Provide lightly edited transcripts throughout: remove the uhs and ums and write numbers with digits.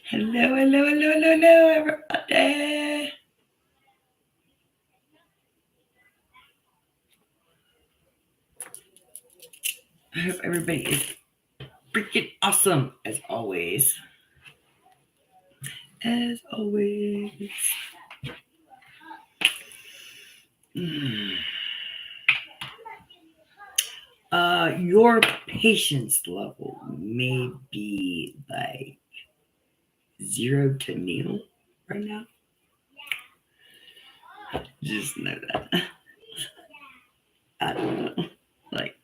Hello, hello, hello, hello, hello, everybody. I hope everybody is freaking awesome, as always. As always. Your patience level may be like 0 to nil right now. Just know that. I don't know. Like,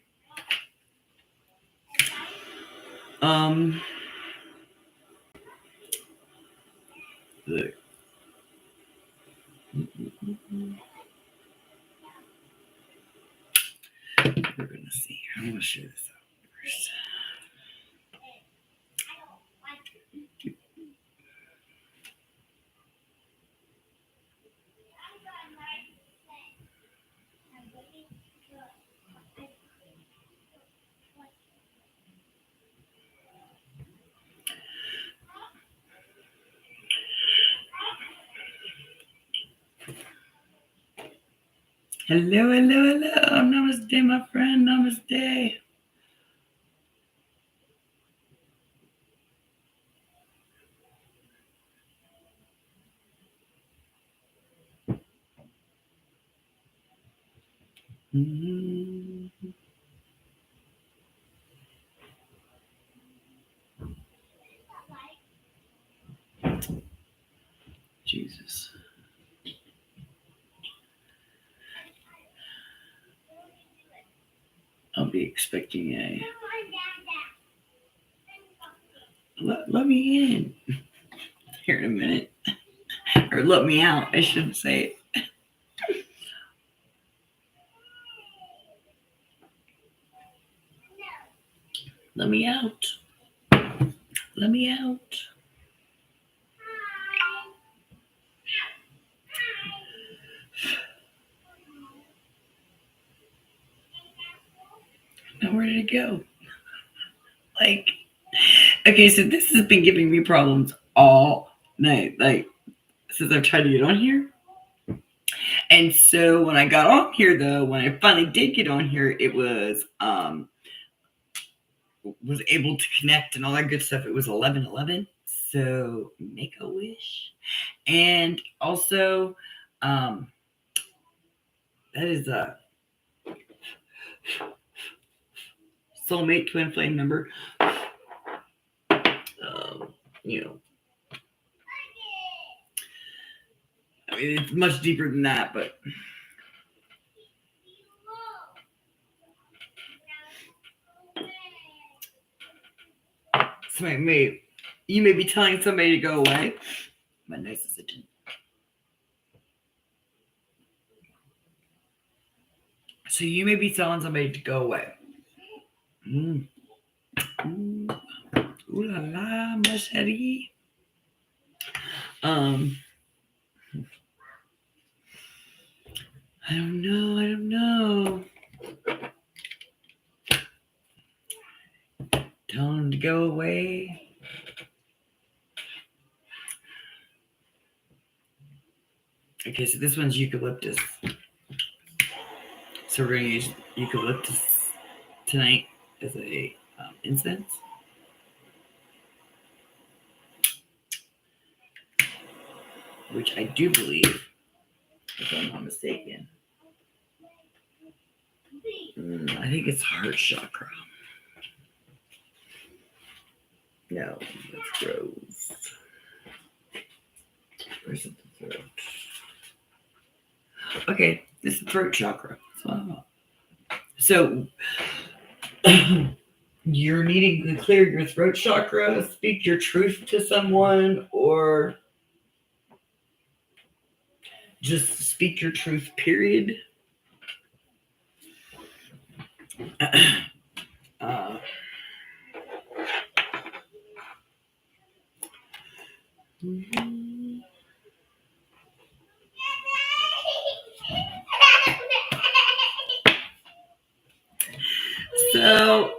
look. We're gonna see. I'm gonna show this out first. Hello, hello, hello. Namaste, my friend. Namaste. Jesus. I'll be expecting a. Let me in here in a minute. Or let me out. I shouldn't say it. Let me out. Let me out. Now where did it go? Like, okay, so this has been giving me problems all night. Like, since I've tried to get on here. And so when I got on here, though, when I finally did get on here, it was able to connect and all that good stuff. It was 11:11. So make a wish. And also, that is a soulmate twin flame number. You know, I mean, it's much deeper than that, but you may be telling somebody to go away. My nose is itching. So you may be telling somebody to go away. Ooh la la, ma chérie. I don't know. Tell them to go away. Okay, so this one's eucalyptus. So we're going to use eucalyptus tonight as a incense. Which I do believe, if I'm not mistaken, I think it's heart chakra. No, that's rose. Where's the throat? Okay, this is throat chakra. So you're needing to clear your throat chakra, speak your truth to someone, or just speak your truth, period. So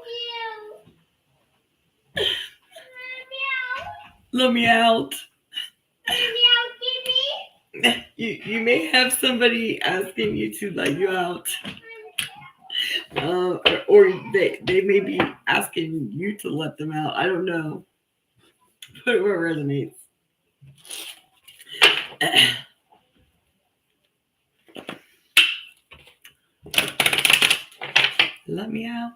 Let me out. You may have somebody asking you to let you out. Or they may be asking you to let them out. I don't know. But what resonates. Let me out.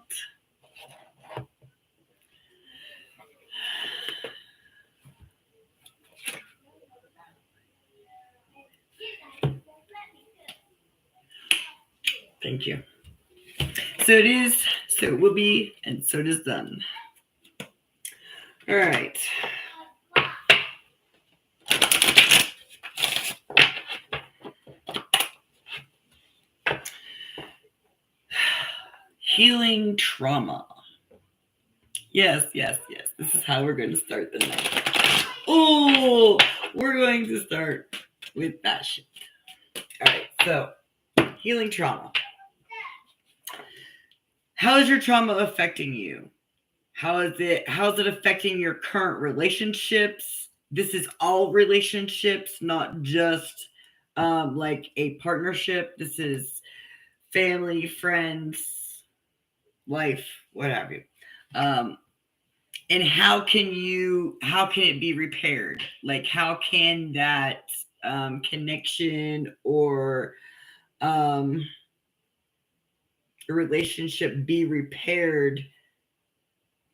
Thank you. So it is, so it will be, and so it is done. All right. Healing trauma. Yes. This is how we're going to start the night. Oh, we're going to start with that shit. All right, so healing trauma. How is your trauma affecting you? How's it affecting your current relationships? This is all relationships, not just like a partnership. This is family, friends, life, what have you. And how can it be repaired? Like, how can that connection or relationship be repaired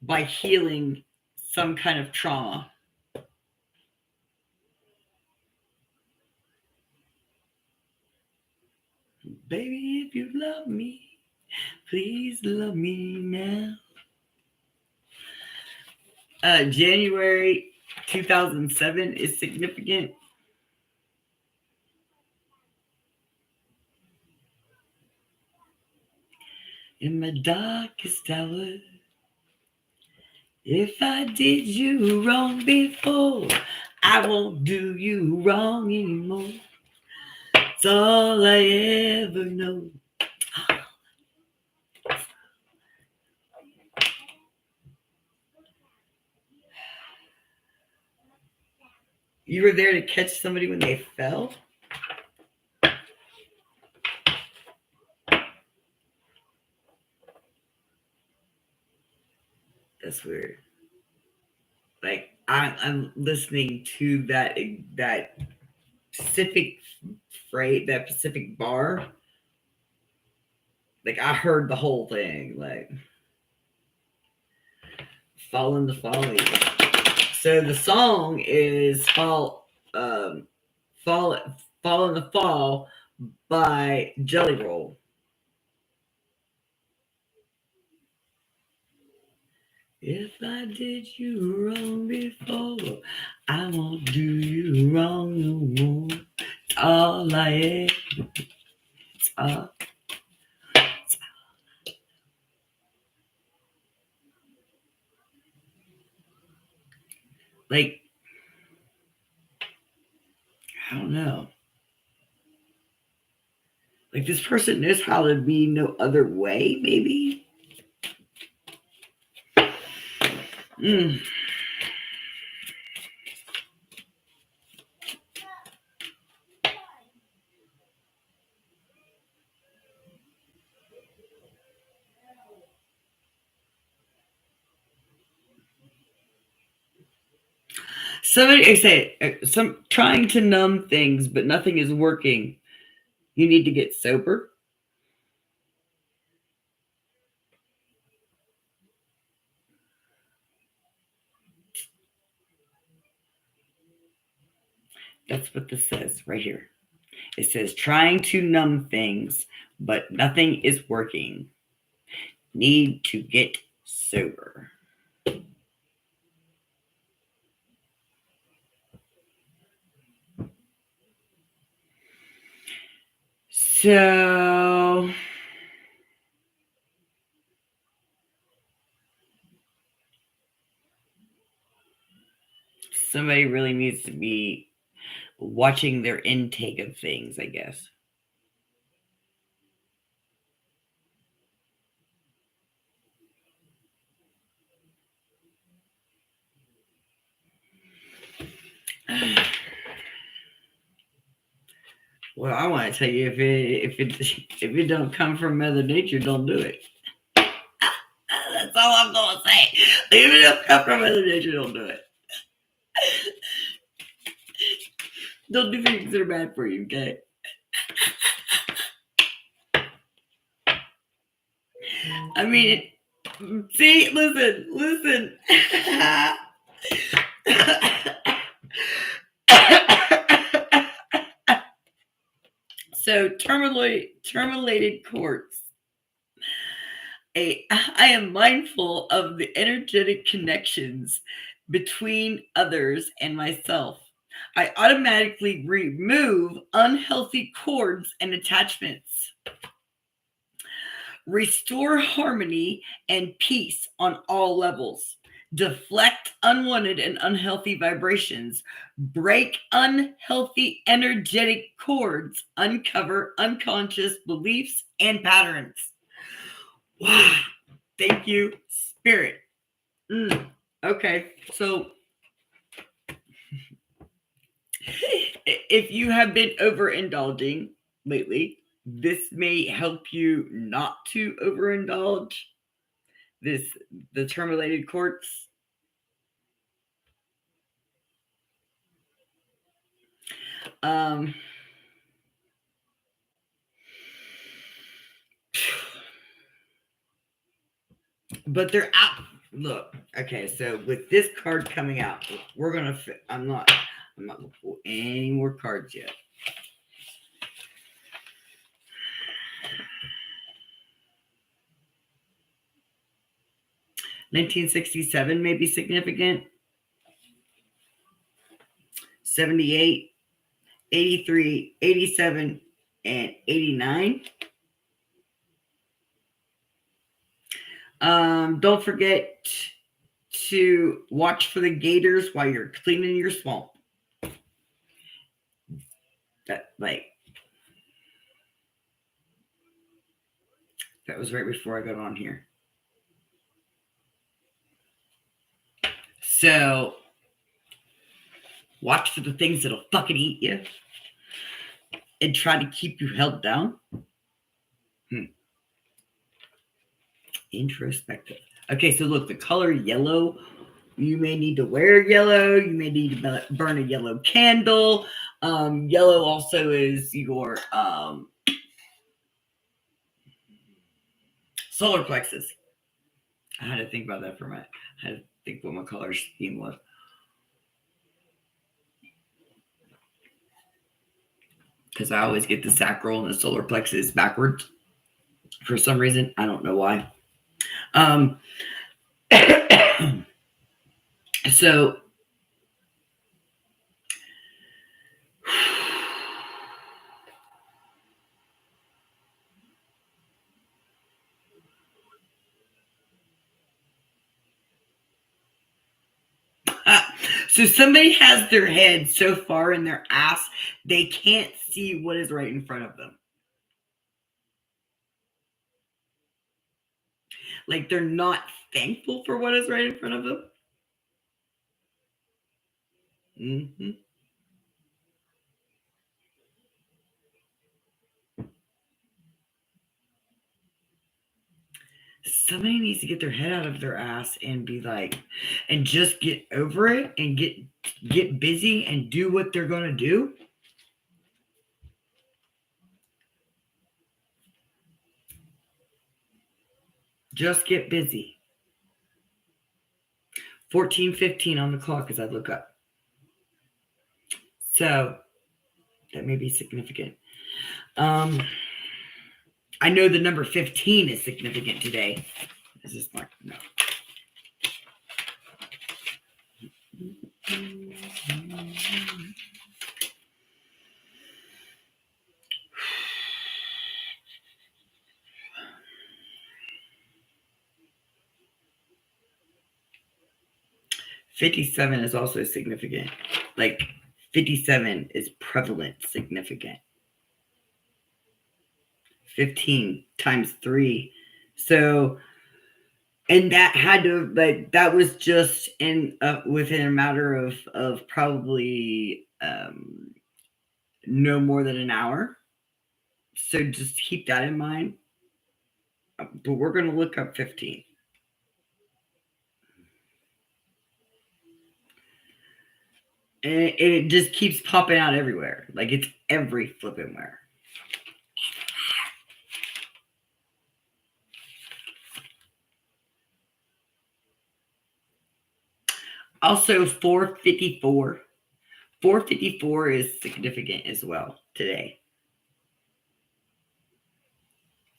by healing some kind of trauma? Baby, if you love me, please love me now. January 2007 is significant. In my darkest hour, if I did you wrong before, I won't do you wrong anymore. It's all I ever know. You were there to catch somebody when they fell? That's weird. Like, I'm listening to that specific phrase, that specific bar. Like, I heard the whole thing. Like, fall in the folly. So the song is fall in the fall by Jelly Roll. If I did you wrong before, I won't do you wrong no more. It's all I ever. Like, I don't know. Like, this person knows how to be no other way, maybe? Somebody, I say, some trying to numb things, but nothing is working. You need to get sober. That's what this says right here. It says trying to numb things, but nothing is working. Need to get sober. So somebody really needs to be watching their intake of things, I guess. Well, I want to tell you, if it don't come from Mother Nature, don't do it. That's all I'm gonna say. If it don't come from Mother Nature, don't do it. Don't do things that are bad for you, okay? I mean, see, listen. So, terminated quartz. I am mindful of the energetic connections between others and myself. I automatically remove unhealthy cords and attachments. Restore harmony and peace on all levels. Deflect unwanted and unhealthy vibrations. Break unhealthy energetic cords. Uncover unconscious beliefs and patterns. Wow. Thank you, Spirit. Okay, so if you have been overindulging lately, this may help you not to overindulge. The terminated quartz. But they're out. Look, okay, so with this card coming out, we're gonna. I'm not gonna pull any more cards yet. (1967) may be significant. 78, 83, 87, and 89. Don't forget to watch for the gators while you're cleaning your swamp. That was right before I got on here. So watch for the things that'll fucking eat you and try to keep you held down. Introspective. Okay, so look, the color yellow, you may need to wear yellow. You may need to burn a yellow candle. Yellow also is your solar plexus. I had to think about that for a minute. I had to think what my color scheme was. Because I always get the sacral and the solar plexus backwards for some reason. I don't know why. So so somebody has their head so far in their ass, they can't see what is right in front of them. Like they're not thankful for what is right in front of them. Mm-hmm. Somebody needs to get their head out of their ass and be like, and just get over it and get busy and do what they're going to do. Just get busy. 14:15 on the clock as I look up. So that may be significant. I know the number 15 is significant today. Is this like no? 57 is also significant. Like 57 is prevalent, significant. 15 times 3. So, and that had to, like, that was just in within a matter of probably no more than an hour. So just keep that in mind. But we're going to look up 15. And it just keeps popping out everywhere. Like it's every flipping where. Also, 454. 454 is significant as well today.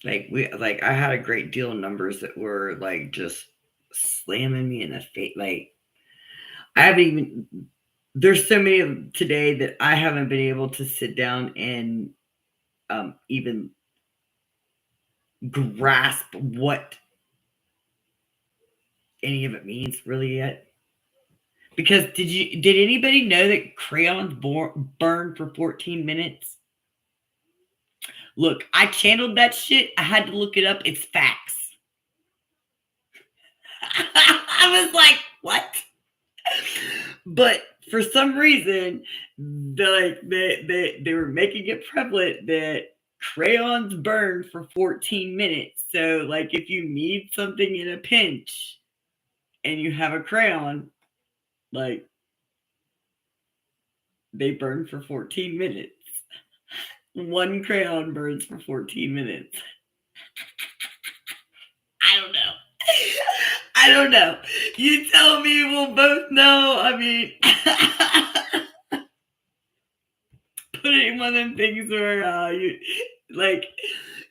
Like I had a great deal of numbers that were like just slamming me in the face. Like I haven't even, there's so many today that I haven't been able to sit down and even grasp what any of it means really yet. Because did anybody know that crayons burn for 14 minutes? Look, I channeled that shit. I had to look it up. It's facts. I was like, what? But for some reason, they were making it prevalent that crayons burn for 14 minutes. So, like, if you need something in a pinch and you have a crayon, like, they burn for 14 minutes. One crayon burns for 14 minutes. I don't know. I don't know. You tell me, we'll both know. I mean, put it in one of them things where you like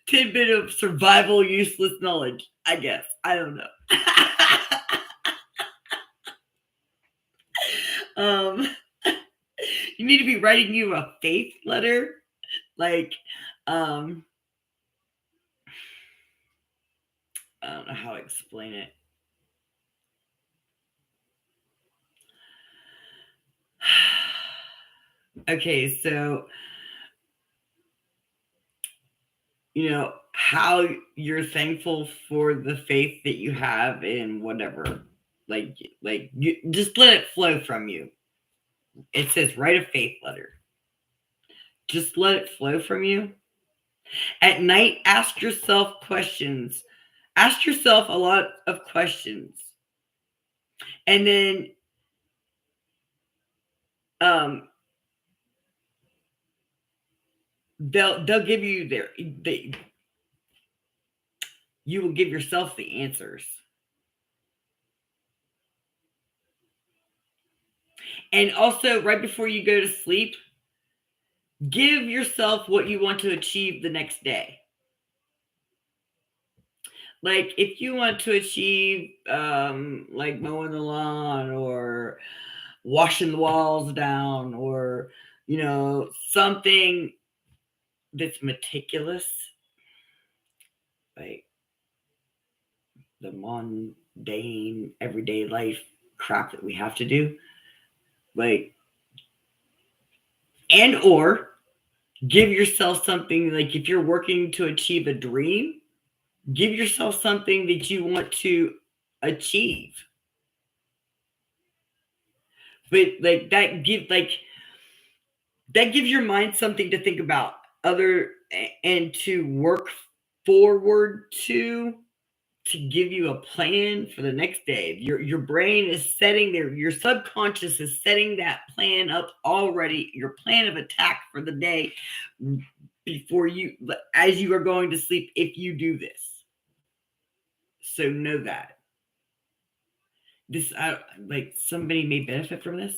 tidbit of survival useless knowledge, I guess. I don't know. You need to be writing you a faith letter. Like, I don't know how to explain it. Okay, so you know how you're thankful for the faith that you have in whatever. Like you just let it flow from you. It says write a faith letter. Just let it flow from you. At night, ask yourself questions. Ask yourself a lot of questions. And then they'll give you you will give yourself the answers. And also, right before you go to sleep, give yourself what you want to achieve the next day. Like if you want to achieve like mowing the lawn or washing the walls down or something that's meticulous, like the mundane everyday life crap that we have to do, like, and or give yourself something. Like if you're working to achieve a dream, give yourself something that you want to achieve. But like that gives your mind something to think about other and to work forward to give you a plan for the next day. Your brain is setting your subconscious is setting that plan up already, your plan of attack for the day before as you are going to sleep if you do this. So know that. This like somebody may benefit from this.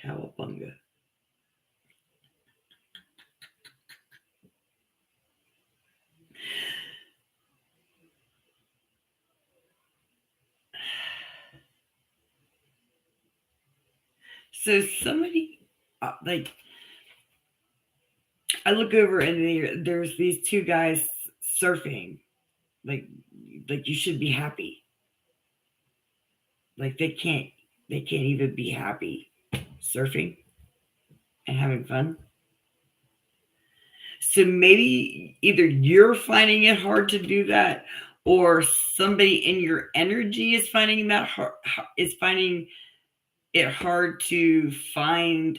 Cowabunga. So somebody like I look over and there's these two guys surfing. Like you should be happy. Like they can't even be happy surfing and having fun. So maybe either you're finding it hard to do that, or somebody in your energy is finding that hard, is finding it hard to find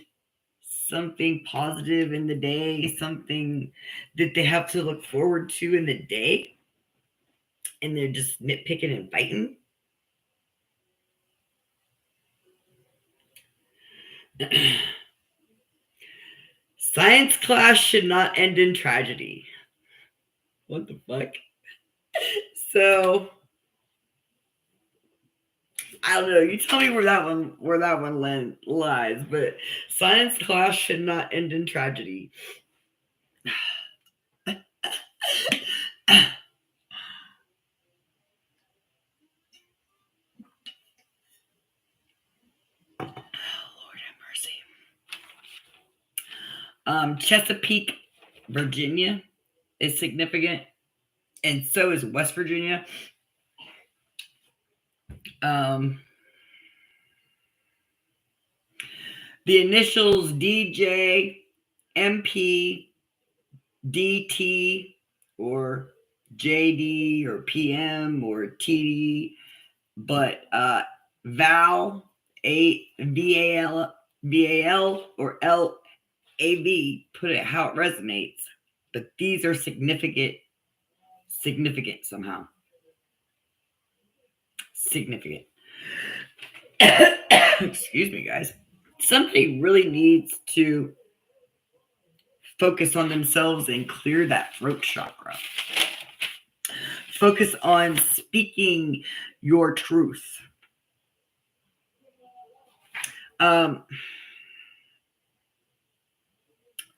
something positive in the day, something that they have to look forward to in the day, and they're just nitpicking and fighting. Science class should not end in tragedy. What the fuck? So I don't know. You tell me where that one lies. But science class should not end in tragedy. Lord have mercy. Chesapeake, Virginia is significant, and so is West Virginia. The initials DJ, MP, DT, or JD, or PM, or TD, but Val, VAL, or LAV, put it how it resonates. But these are significant somehow. Significant. Excuse me, guys. Somebody really needs to focus on themselves and clear that throat chakra. Focus on speaking your truth.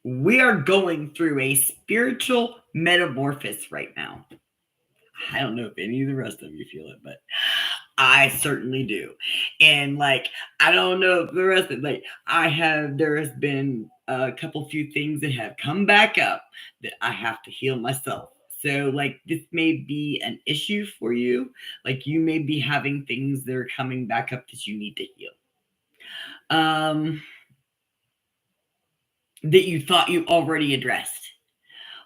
We are going through a spiritual metamorphosis right now. I don't know if any of the rest of you feel it, but I certainly do. And like, I don't know if the rest of it, there has been a few things that have come back up that I have to heal myself. So like, this may be an issue for you. Like, you may be having things that are coming back up that you need to heal. That you thought you already addressed.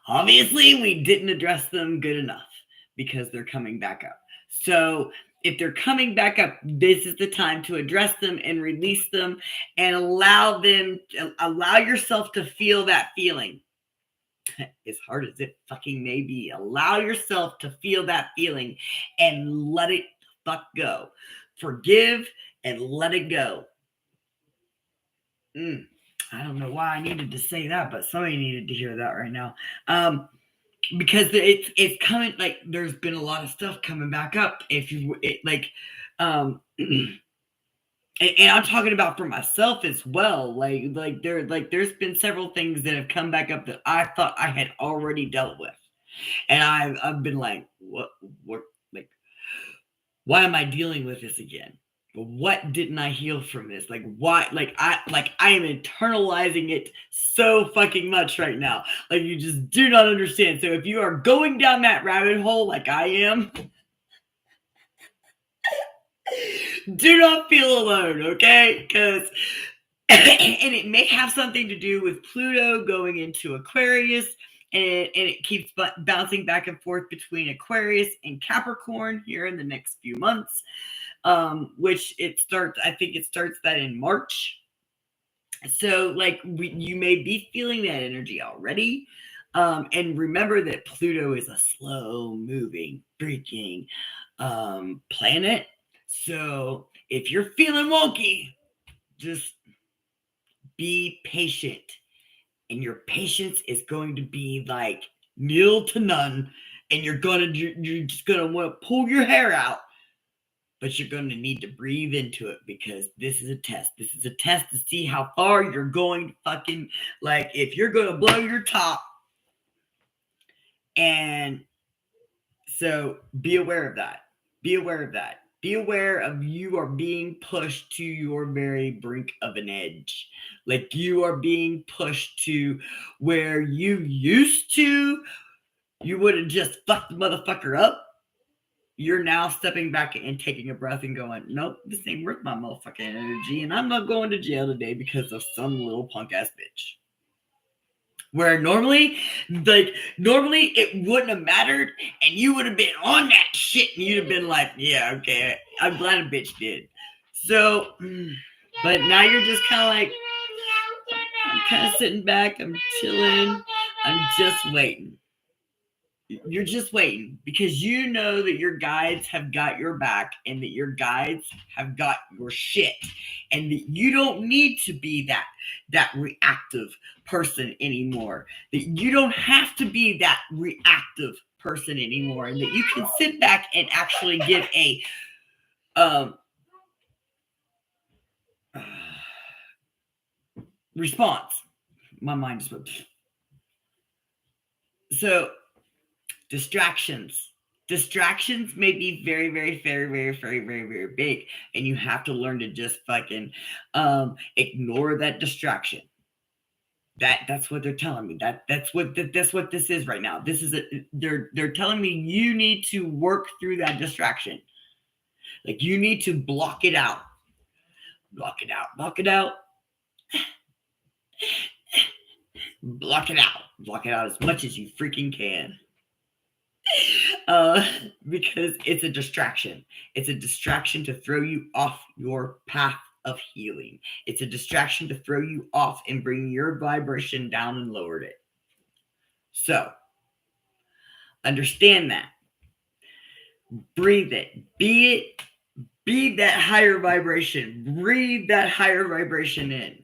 Obviously, we didn't address them good enough because they're coming back up. So if they're coming back up, this is the time to address them and release them and allow yourself to feel that feeling. As hard as it fucking may be, allow yourself to feel that feeling and let it fuck go. Forgive and let it go. I don't know why I needed to say that, but somebody needed to hear that right now. Because it's coming, like, there's been a lot of stuff coming back up. And I'm talking about for myself as well. There's been several things that have come back up that I thought I had already dealt with, and I've been like, what, like, why am I dealing with this again? What didn't I heal from this? Like, why? I am internalizing it so fucking much right now. Like, you just do not understand. So if you are going down that rabbit hole like I am, do not feel alone, okay? Because and it may have something to do with Pluto going into Aquarius, and it keeps bouncing back and forth between Aquarius and Capricorn here in the next few months. Which I think it starts that in March. So like, you may be feeling that energy already. And remember that Pluto is a slow moving freaking planet. So if you're feeling wonky, just be patient. And your patience is going to be like nil to none. And you're just gonna want to pull your hair out. But you're going to need to breathe into it, because this is a test. This is a test to see how far you're going to fucking, like, if you're going to blow your top. And so be aware of that. Be aware of that. Be aware of, you are being pushed to your very brink of an edge. Like, you are being pushed to where you would have just fucked the motherfucker up. You're now stepping back and taking a breath and going, nope, this ain't worth my motherfucking energy, and I'm not going to jail today because of some little punk ass bitch. Where normally it wouldn't have mattered, and you would have been on that shit, and you'd have been like, yeah, okay, I'm glad a bitch did. So, but now you're just kind of like, I'm kind of sitting back, I'm chilling, I'm just waiting. You're just waiting because you know that your guides have got your back and that your guides have got your shit, and that you don't need to be that reactive person anymore, that you don't have to be that reactive person anymore, and that you can sit back and actually give a um response. My mind just went. So distractions may be very, very, very, very, very, very, very big, and you have to learn to just fucking ignore that distraction. That's what they're telling me. That's what this is right now. This is they're telling me you need to work through that distraction. Like, you need to block it out. Block it out. Block it out. Block it out. Block it out as much as you freaking can. Because it's a distraction. It's a distraction to throw you off your path of healing. It's a distraction to throw you off and bring your vibration down and lower it. So, understand that. Breathe it. Be that higher vibration. Breathe that higher vibration in.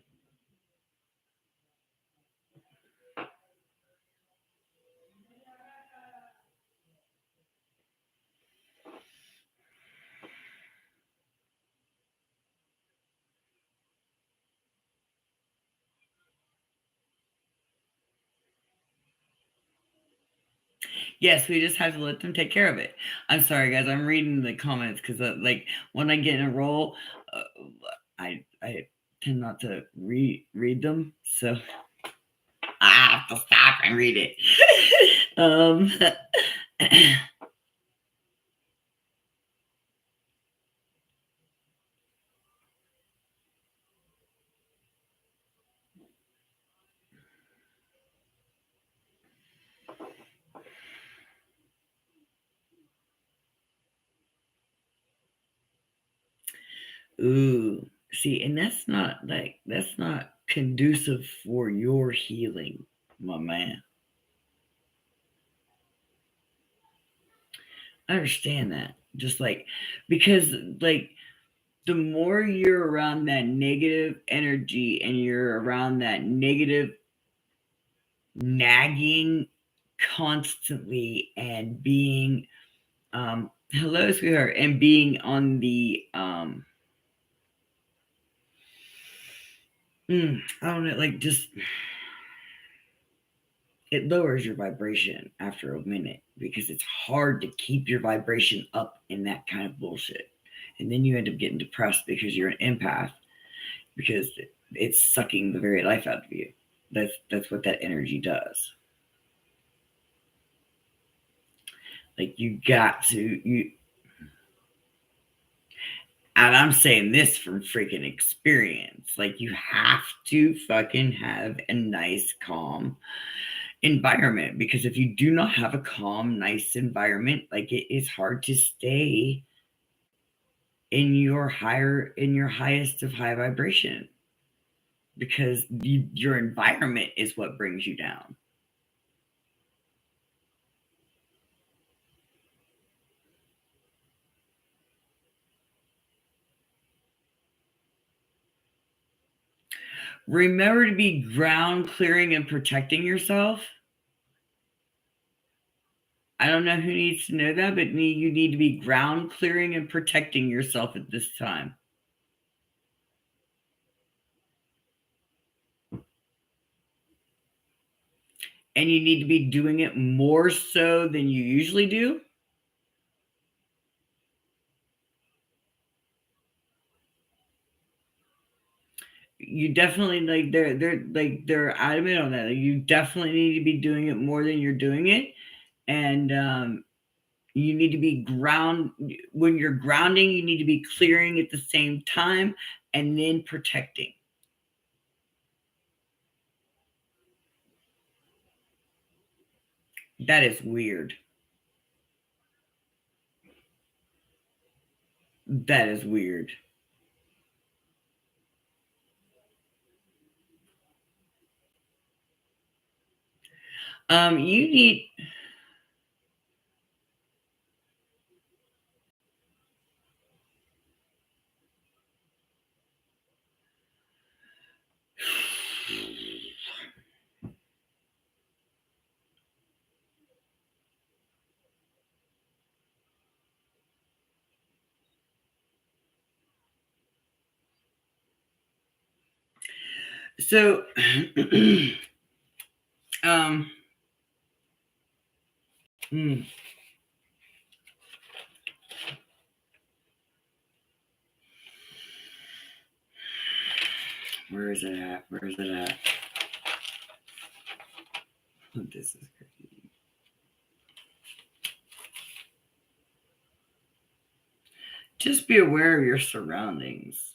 Yes, we just have to let them take care of it. I'm sorry, guys. I'm reading the comments because, like, when I get in a roll, I tend not to read them, so I have to stop and read it. Ooh, see, and that's not conducive for your healing, my man. I understand that. Just like, because, like, the more you're around that negative energy and you're around that negative nagging constantly and being hello sweetheart, and being on the I don't know, like, just, it lowers your vibration after a minute because it's hard to keep your vibration up in that kind of bullshit. And then you end up getting depressed because you're an empath, because it's sucking the very life out of you. That's what that energy does. Like, and I'm saying this from freaking experience. Like, you have to fucking have a nice, calm environment, because if you do not have a calm, nice environment, like, it is hard to stay in your highest of high vibration, because your environment is what brings you down. Remember to be ground clearing and protecting yourself. I don't know who needs to know that, but you need to be ground clearing and protecting yourself at this time. And you need to be doing it more so than you usually do. You definitely, like, they're adamant on that. Like, you definitely need to be doing it more than you're doing it, and you need to be when you're grounding. You need to be clearing at the same time, and then protecting. That is weird. That is weird. You need. So, um, hmm, where is it at? Where is it at? Oh, this is crazy. Just be aware of your surroundings.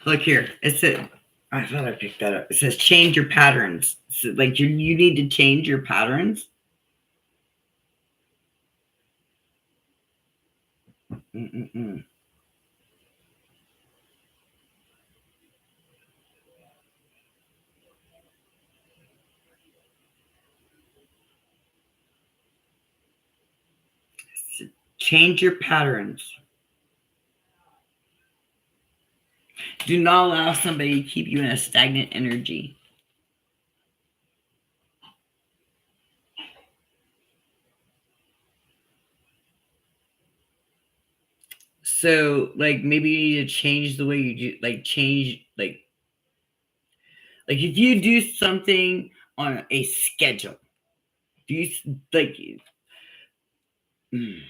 Look here. It said, I thought I picked that up. It says change your patterns. So, like you need to change your patterns. Mm-mm-mm. Change your patterns. Do not allow somebody to keep you in a stagnant energy. So, like, maybe you need to change the way you do, like, change, like if you do something on a schedule, do you like, mm,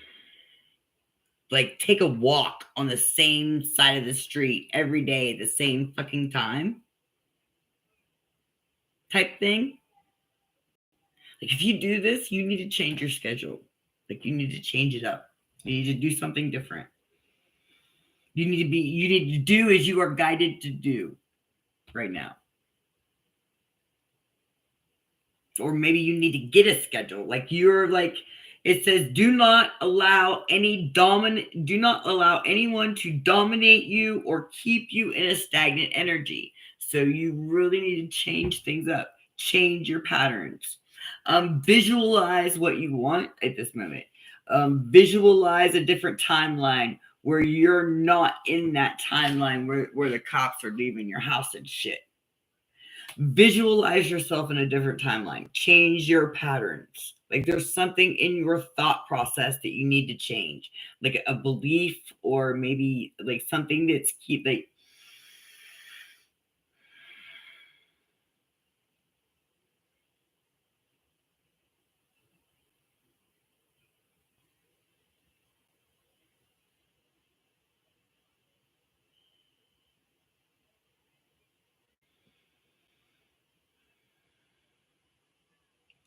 like take a walk on the same side of the street every day at the same fucking time, type thing? Like, if you do this, you need to change your schedule. Like, you need to change it up. You need to do something different. You need to do as you are guided to do right now. Or maybe you need to get a schedule. Like, you're like, it says, do not allow anyone to dominate you or keep you in a stagnant energy. So you really need to change things up, change your patterns. Visualize what you want at this moment. Visualize a different timeline where you're not in that timeline where the cops are leaving your house and shit. Visualize yourself in a different timeline. Change your patterns. Like, there's something in your thought process that you need to change, like a belief, or maybe like something that's keep like.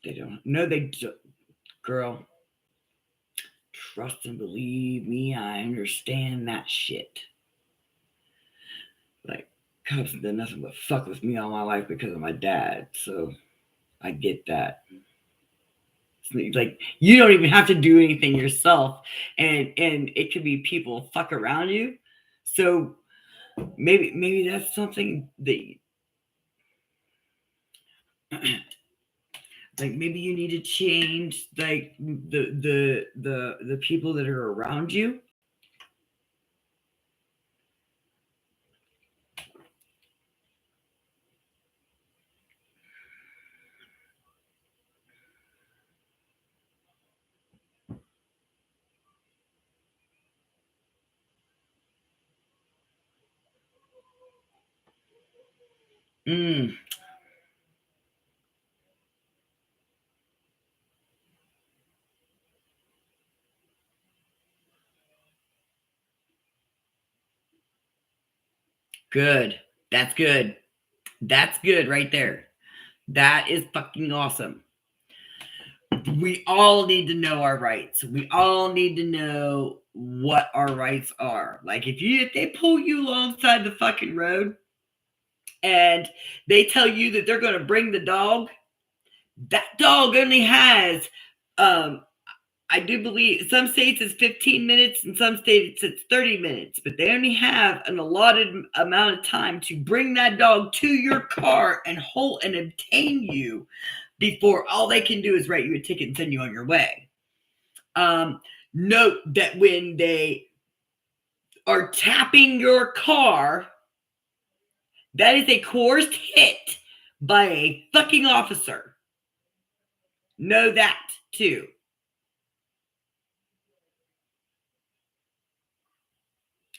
They don't. No, they do. Girl, trust and believe me. I understand that shit. Like, cops have done nothing but fuck with me all my life because of my dad. So I get that. Like, you don't even have to do anything yourself, and it could be people fuck around you. So maybe that's something that like maybe you need to change, like the people that are around you. Mm, Good. That's good. That's good right there. That is fucking awesome. We all need to know our rights. We all need to know what our rights are. Like if they pull you alongside the fucking road and they tell you that they're going to bring the dog, that dog only has I do believe some states it's 15 minutes and some states it's 30 minutes, but they only have an allotted amount of time to bring that dog to your car and hold and obtain you before all they can do is write you a ticket and send you on your way. Note that when they are tapping your car, that is a coerced hit by a fucking officer. Know that too.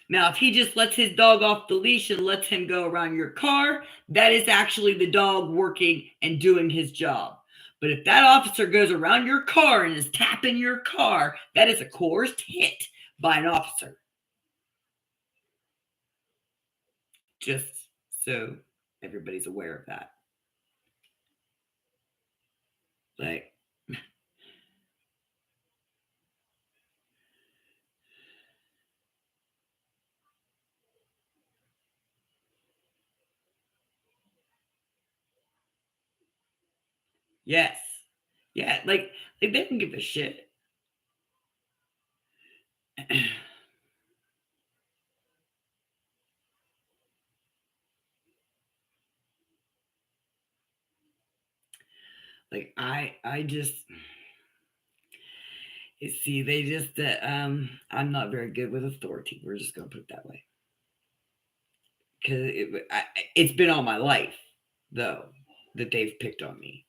Now, if he just lets his dog off the leash and lets him go around your car, that is actually the dog working and doing his job. But if that officer goes around your car and is tapping your car, that is a coerced hit by an officer. Just so everybody's aware of that. Like, yes. Yeah, like they don't give a shit. Like I just see they just I'm not very good with authority. We're just gonna put it that way because it's been all my life though that they've picked on me.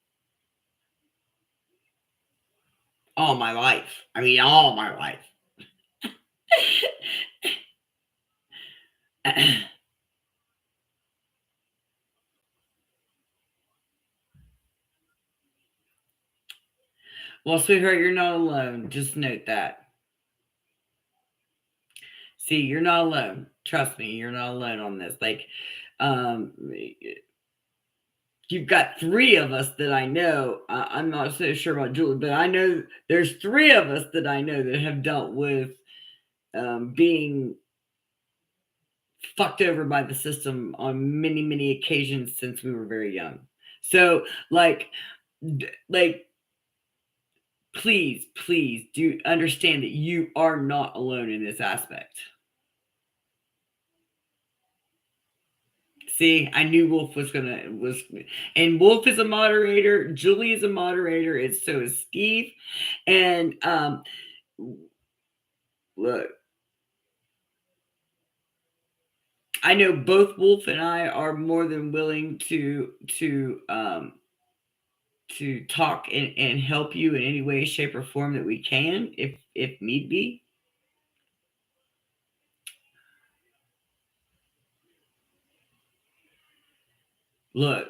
All my life. I mean, all my life. Well, sweetheart, you're not alone. Just note that. See, you're not alone. Trust me, you're not alone on this. Like, um, you've got three of us that I know. I'm not so sure about Julie, but I know there's three of us that I know that have dealt with being fucked over by the system on many, many occasions since we were very young. So, like, please do understand that you are not alone in this aspect. See, I knew Wolf was, and Wolf is a moderator. Julie is a moderator. And so is Steve. And look, I know both Wolf and I are more than willing to talk and help you in any way, shape, or form that we can, if need be. Look,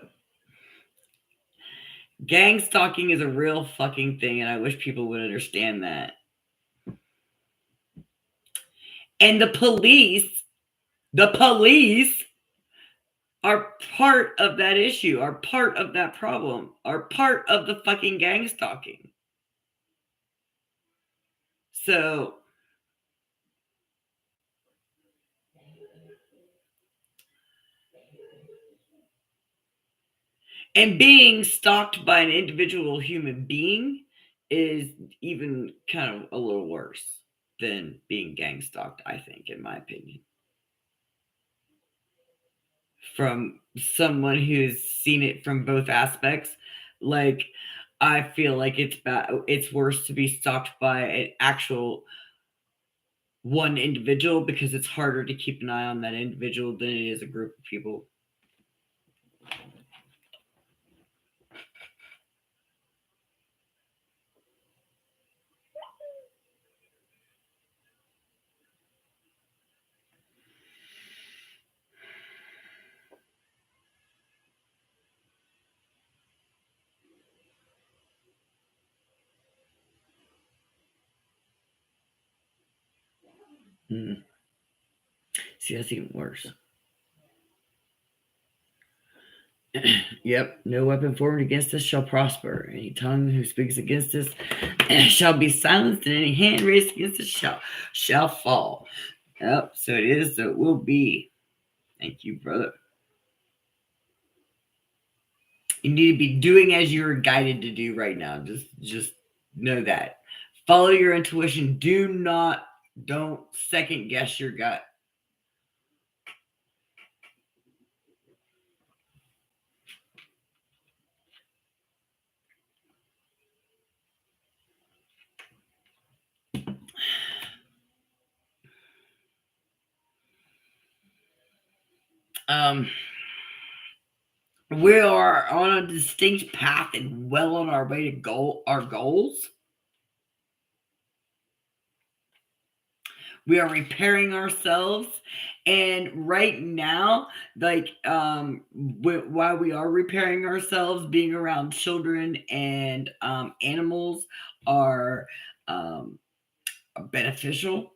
gang stalking is a real fucking thing, and I wish people would understand that. And the police are part of that issue, are part of that problem, are part of the fucking gang stalking. So, and being stalked by an individual human being is even kind of a little worse than being gang stalked, I think, in my opinion. From someone who's seen it from both aspects, like I feel like it's worse to be stalked by an actual one individual because it's harder to keep an eye on that individual than it is a group of people. See, that's even worse. Yep. No weapon formed against us shall prosper. Any tongue who speaks against us shall be silenced, and any hand raised against us shall fall. Yep. So it is. So it will be. Thank you, brother. You need to be doing as you're guided to do right now. Just know that. Follow your intuition. Don't second guess your gut. Um, we are on a distinct path and well on our way to our goals. We are repairing ourselves, and right now, like while we are repairing ourselves, being around children and animals are beneficial.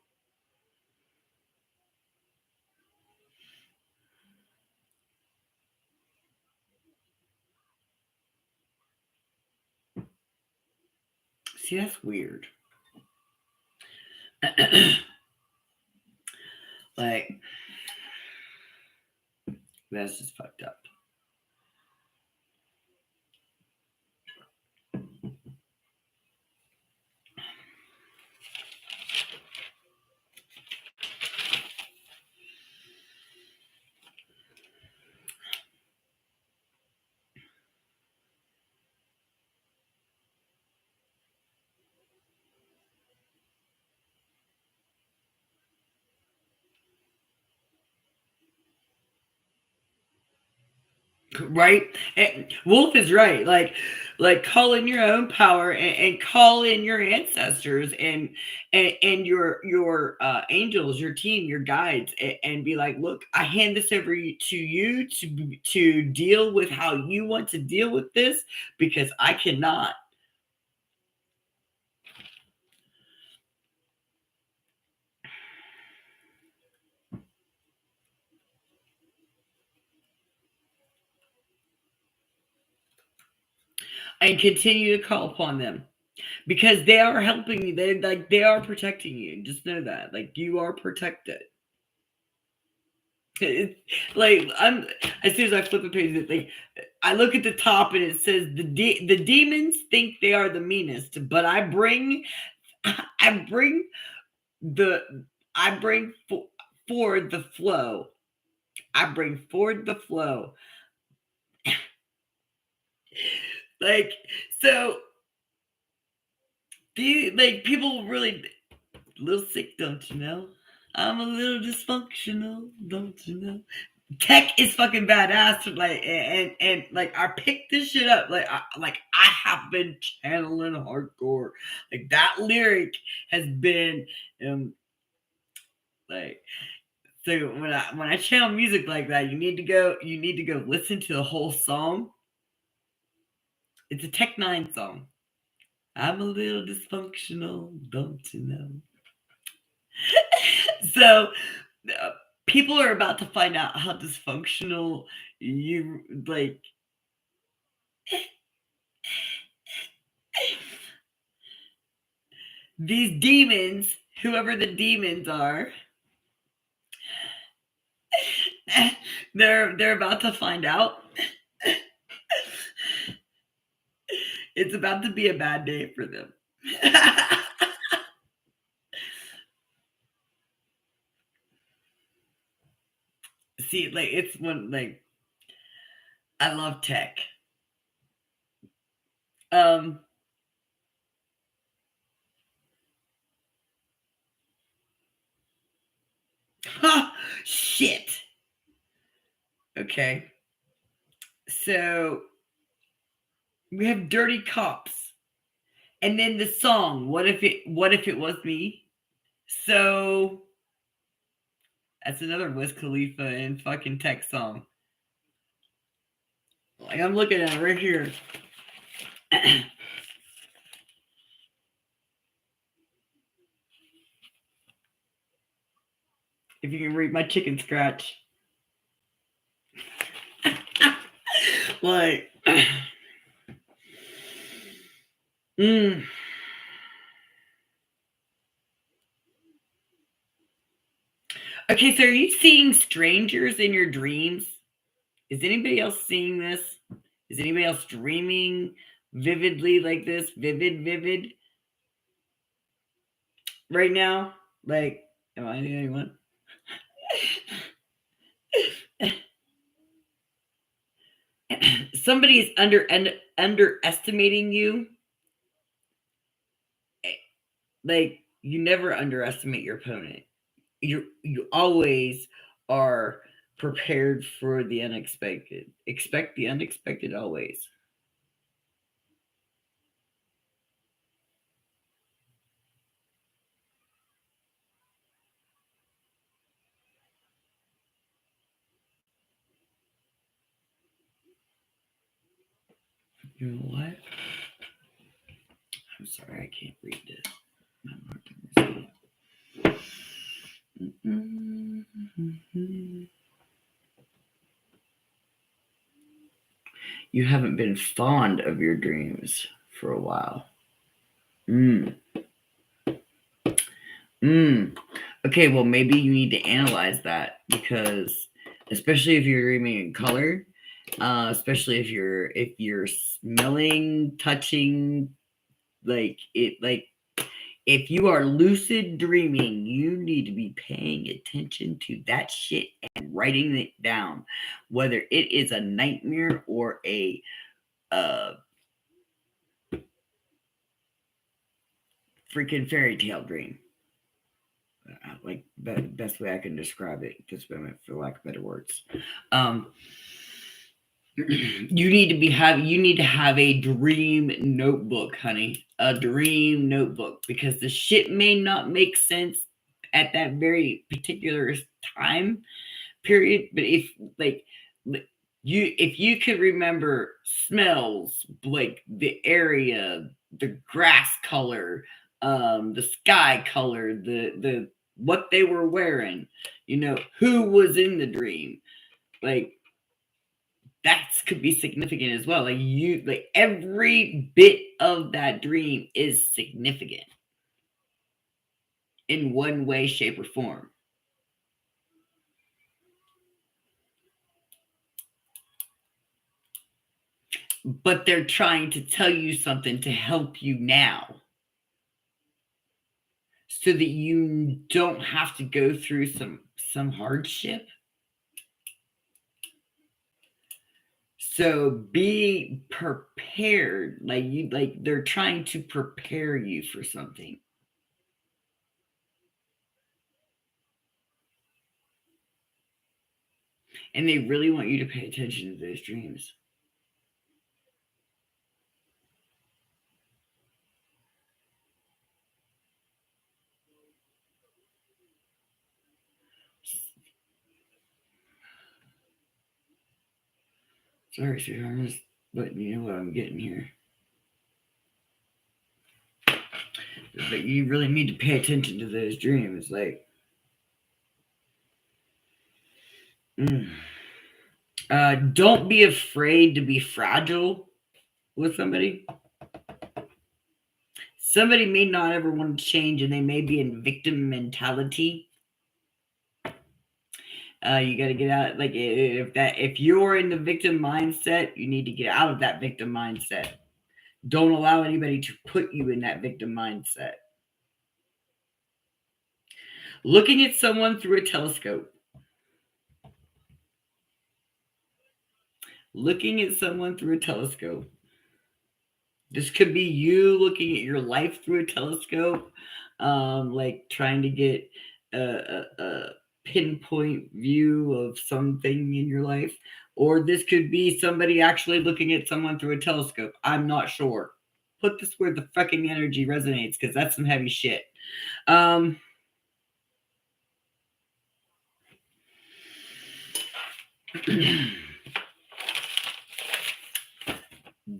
See, that's weird. Like, that's just fucked up. Right? And Wolf is right. Like call in your own power, and call in your ancestors and your angels, your team, your guides, and be like, look, I hand this over to you to deal with how you want to deal with this, because I cannot. And continue to call upon them, because they are helping you. They are protecting you. Just know that, like, you are protected. It's like, I'm as soon as I flip the page, it's like I look at the top and it says the demons think they are the meanest, but I bring the I bring forward the flow. I bring forward the flow. Like, so, like, people really a little sick, don't you know? I'm a little dysfunctional, don't you know? Tech is fucking badass. Like, and like, I picked this shit up. Like I have been channeling hardcore. Like, that lyric has been um like, so when I channel music like that, you need to go listen to the whole song. It's a Tech Nine song. I'm a little dysfunctional, don't you know? So, uh, people are about to find out how dysfunctional you, like, these demons, whoever the demons are, they're about to find out. It's about to be a bad day for them. See, like, it's one, like, I love tech. Um, Shit. Okay, so we have Dirty Cops, and then the song. What if it was me? So that's another Wiz Khalifa and fucking tech song. Like, I'm looking at it right here. If you can read my chicken scratch. Like, Okay, so are you seeing strangers in your dreams? Is anybody else seeing this? Is anybody else dreaming vividly like this? Vivid right now? Like, am I the only one? Somebody is underestimating you. Like, you never underestimate your opponent. You always are prepared for the unexpected. Expect the unexpected always. You know what? I'm sorry, I can't read this. You haven't been fond of your dreams for a while. Okay, well, maybe you need to analyze that, because especially if you're dreaming in color, especially if you're smelling, touching, like it, like if you are lucid dreaming, you need to be paying attention to that shit and writing it down, whether it is a nightmare or a freaking fairy tale dream. Like the best way I can describe it, just for lack of better words. You need to have a dream notebook, honey. A dream notebook, because the shit may not make sense at that very particular time period, but if you could remember smells, like the area, the grass color, the sky color, the what they were wearing, who was in the dream, like that could be significant as well. Like every bit of that dream is significant in one way, shape, or form. But they're trying to tell you something to help you now, so that you don't have to go through some hardship. So be prepared. Like they're trying to prepare you for something. And they really want you to pay attention to those dreams. Sorry, sweetheart, I'm just letting you know what I'm getting here. But you really need to pay attention to those dreams. Like, don't be afraid to be fragile with somebody. Somebody may not ever want to change, and they may be in victim mentality. You got to get out. Like, if you're in the victim mindset, you need to get out of that victim mindset. Don't allow anybody to put you in that victim mindset. Looking at someone through a telescope. Looking at someone through a telescope. This could be you looking at your life through a telescope, like trying to get a pinpoint view of something in your life. Or this could be somebody actually looking at someone through a telescope. I'm not sure. Put this where the fucking energy resonates, because that's some heavy shit.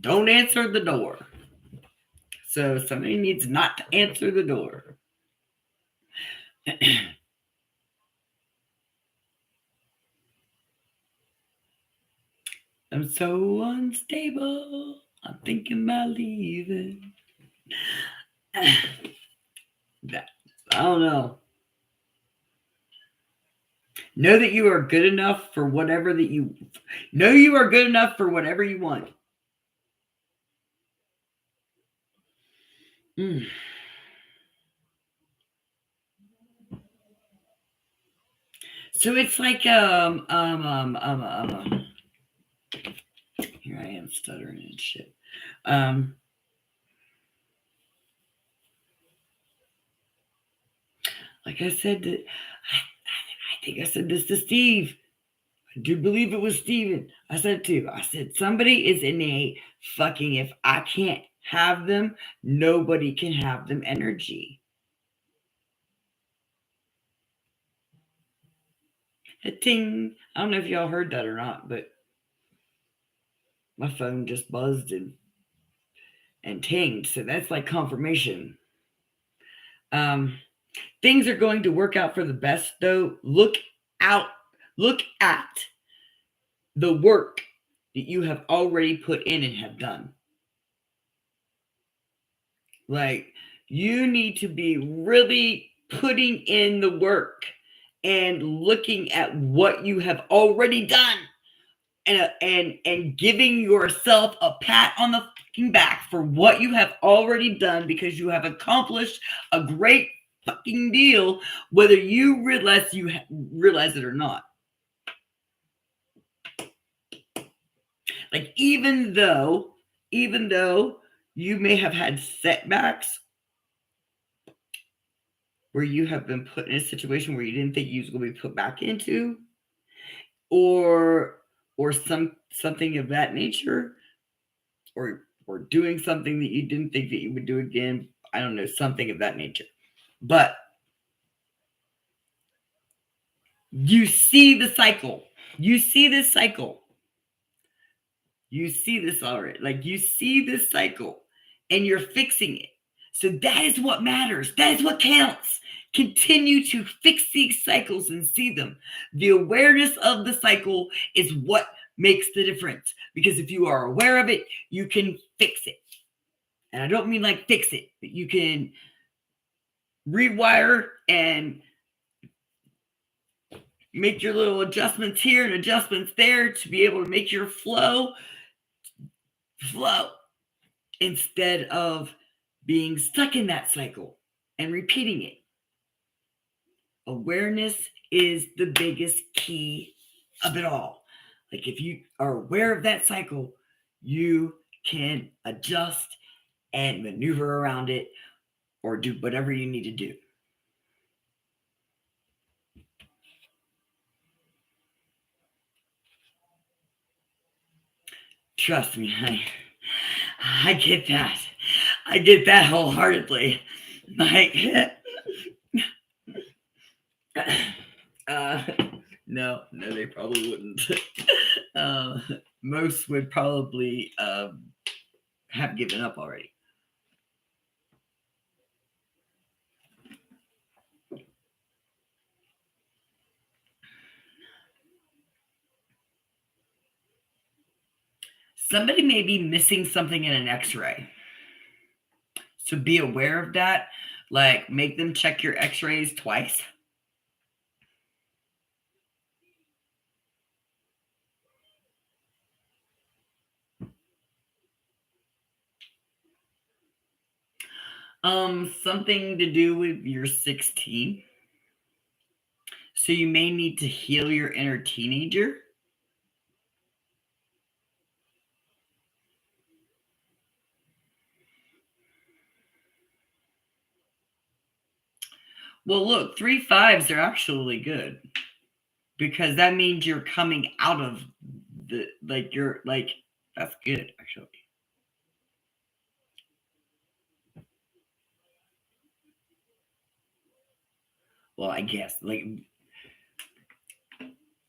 Don't answer the door. So somebody needs not to answer the door. I'm so unstable. I'm thinking about leaving. That, I don't know. Know that you are good enough for whatever that you know you are good enough for whatever you want. Mm. So it's like here I am stuttering and shit. Um like I said that I think I said this to Steve. I do believe it was Steven. I said too. I said somebody is in a fucking if I can't have them, nobody can have them energy. A ting. I don't know if y'all heard that or not, but my phone just buzzed and tinged. So that's like confirmation. Um, things are going to work out for the best though. Out, look at the work that you have already put in and have done. Like you need to be really putting in the work and looking at what you have already done and giving yourself a pat on the fucking back for what you have already done because you have accomplished a great fucking deal, whether you realize it or not. Like even though you may have had setbacks where you have been put in a situation where you didn't think you was going to be put back into, or something of that nature, or doing something that you didn't think that you would do again. I don't know, something of that nature. But you see the cycle. You see this cycle. You see this already. Like you see this cycle and you're fixing it. So that is what matters. That is what counts. Continue to fix these cycles and see them. The awareness of the cycle is what makes the difference. Because if you are aware of it, you can fix it. And I don't mean like fix it, but you can rewire and make your little adjustments here and adjustments there to be able to make your flow instead of being stuck in that cycle and repeating it. Awareness is the biggest key of it all. Like if you are aware of that cycle, you can adjust and maneuver around it or do whatever you need to do. Trust me, I get that. I get that wholeheartedly. Like, no, they probably wouldn't. Most would probably have given up already. Somebody may be missing something in an x-ray. So be aware of that. Like make them check your x-rays twice. Something to do with your 16. So you may need to heal your inner teenager. Well, look, 3 5s are actually good because that means you're coming out of you're like, that's good actually. Well, I guess like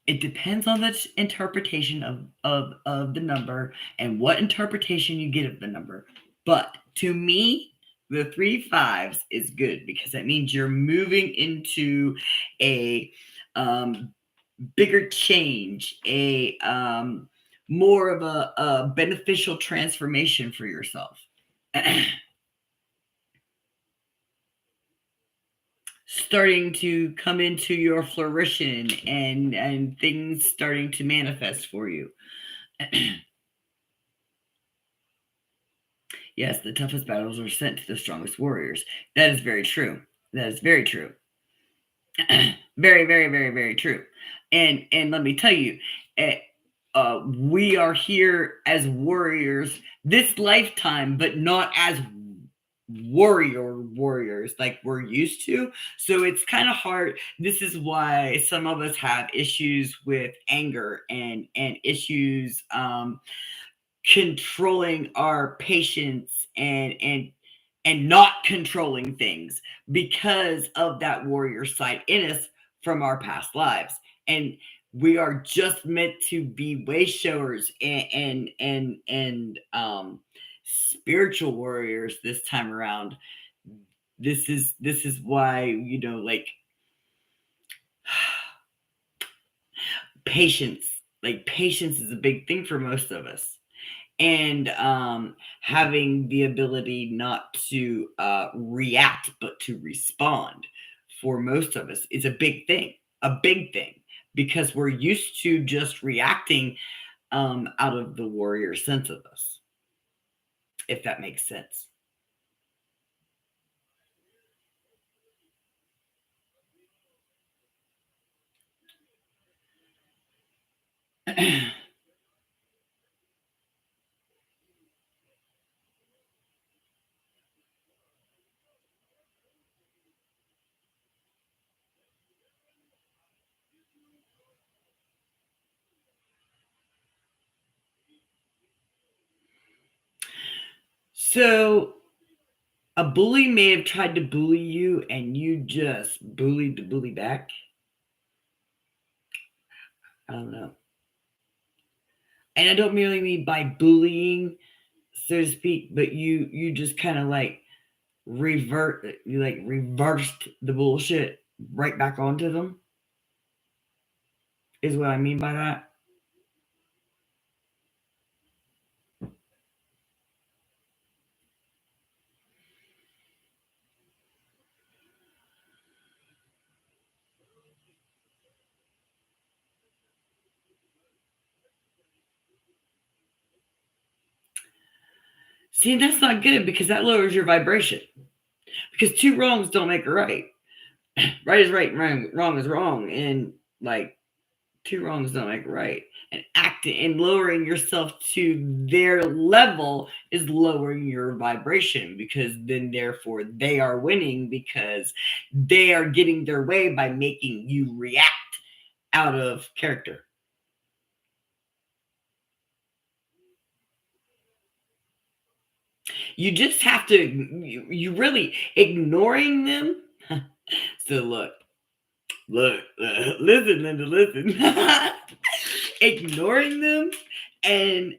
it depends on the interpretation of the number and what interpretation you get of the number. But to me, the 3 5s is good because that means you're moving into a bigger change, a more of a beneficial transformation for yourself. Starting to come into your flourishing and things starting to manifest for you. Yes, the toughest battles are sent to the strongest warriors. That is very true. That is very true. Very, very, very, very true. And let me tell you, we are here as warriors this lifetime, but not as warriors like we're used to. So it's kind of hard. This is why some of us have issues with anger and issues controlling our patience and not controlling things because of that warrior side in us from our past lives. And we are just meant to be way showers and spiritual warriors this time around. This is why, like, patience. Like, patience is a big thing for most of us. And having the ability not to react but to respond for most of us is a big thing, because we're used to just reacting out of the warrior sense of us, if that makes sense. So a bully may have tried to bully you and you just bullied the bully back. I don't know. And I don't merely mean by bullying, so to speak, but you just kind of like reversed the bullshit right back onto them, is what I mean by that. See, that's not good because that lowers your vibration. Because two wrongs don't make a right. Right is right and wrong is wrong. And like, two wrongs don't make a right. And acting and lowering yourself to their level is lowering your vibration, because then therefore they are winning because they are getting their way by making you react out of character. You just have to, you really ignoring them. So look, listen, Linda, listen. Ignoring them and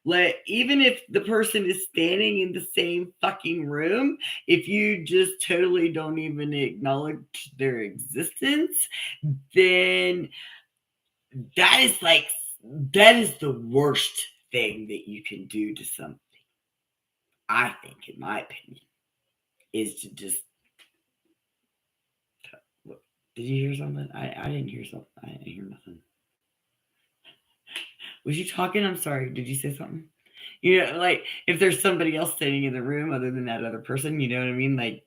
let, even if the person is standing in the same fucking room, if you just totally don't even acknowledge their existence, then that is like, that is the worst thing that you can do to somebody. I think, in my opinion, is to just. Did you hear something? I didn't hear something. I didn't hear nothing. Was you talking? I'm sorry. Did you say something? Like, if there's somebody else standing in the room other than that other person, you know what I mean? Like,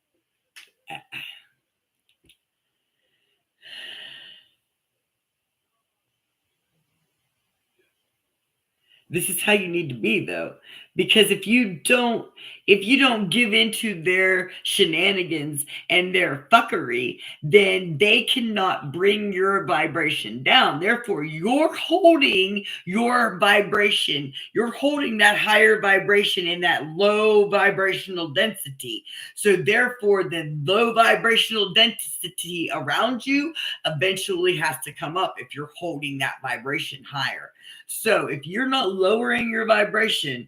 this is how you need to be, though, because if you don't give into their shenanigans and their fuckery, then they cannot bring your vibration down. Therefore, you're holding your vibration. You're holding that higher vibration in that low vibrational density. So therefore, the low vibrational density around you eventually has to come up if you're holding that vibration higher. So if you're not lowering your vibration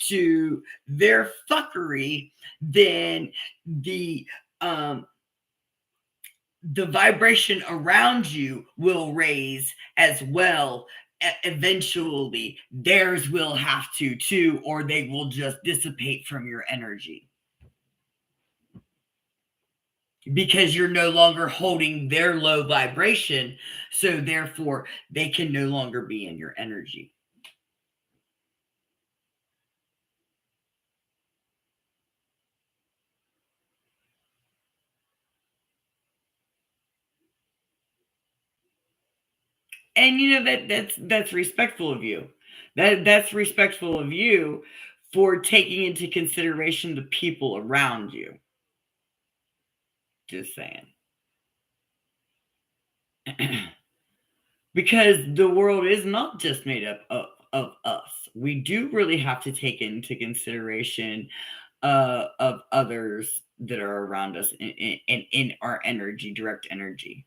to their fuckery, then the vibration around you will raise as well eventually theirs will have to too, or they will just dissipate from your energy because you're no longer holding their low vibration. So therefore, they can no longer be in your energy. And that's respectful of you. That's respectful of you for taking into consideration the people around you. Just saying. Because the world is not just made up of us. We do really have to take into consideration of others that are around us in our energy, direct energy.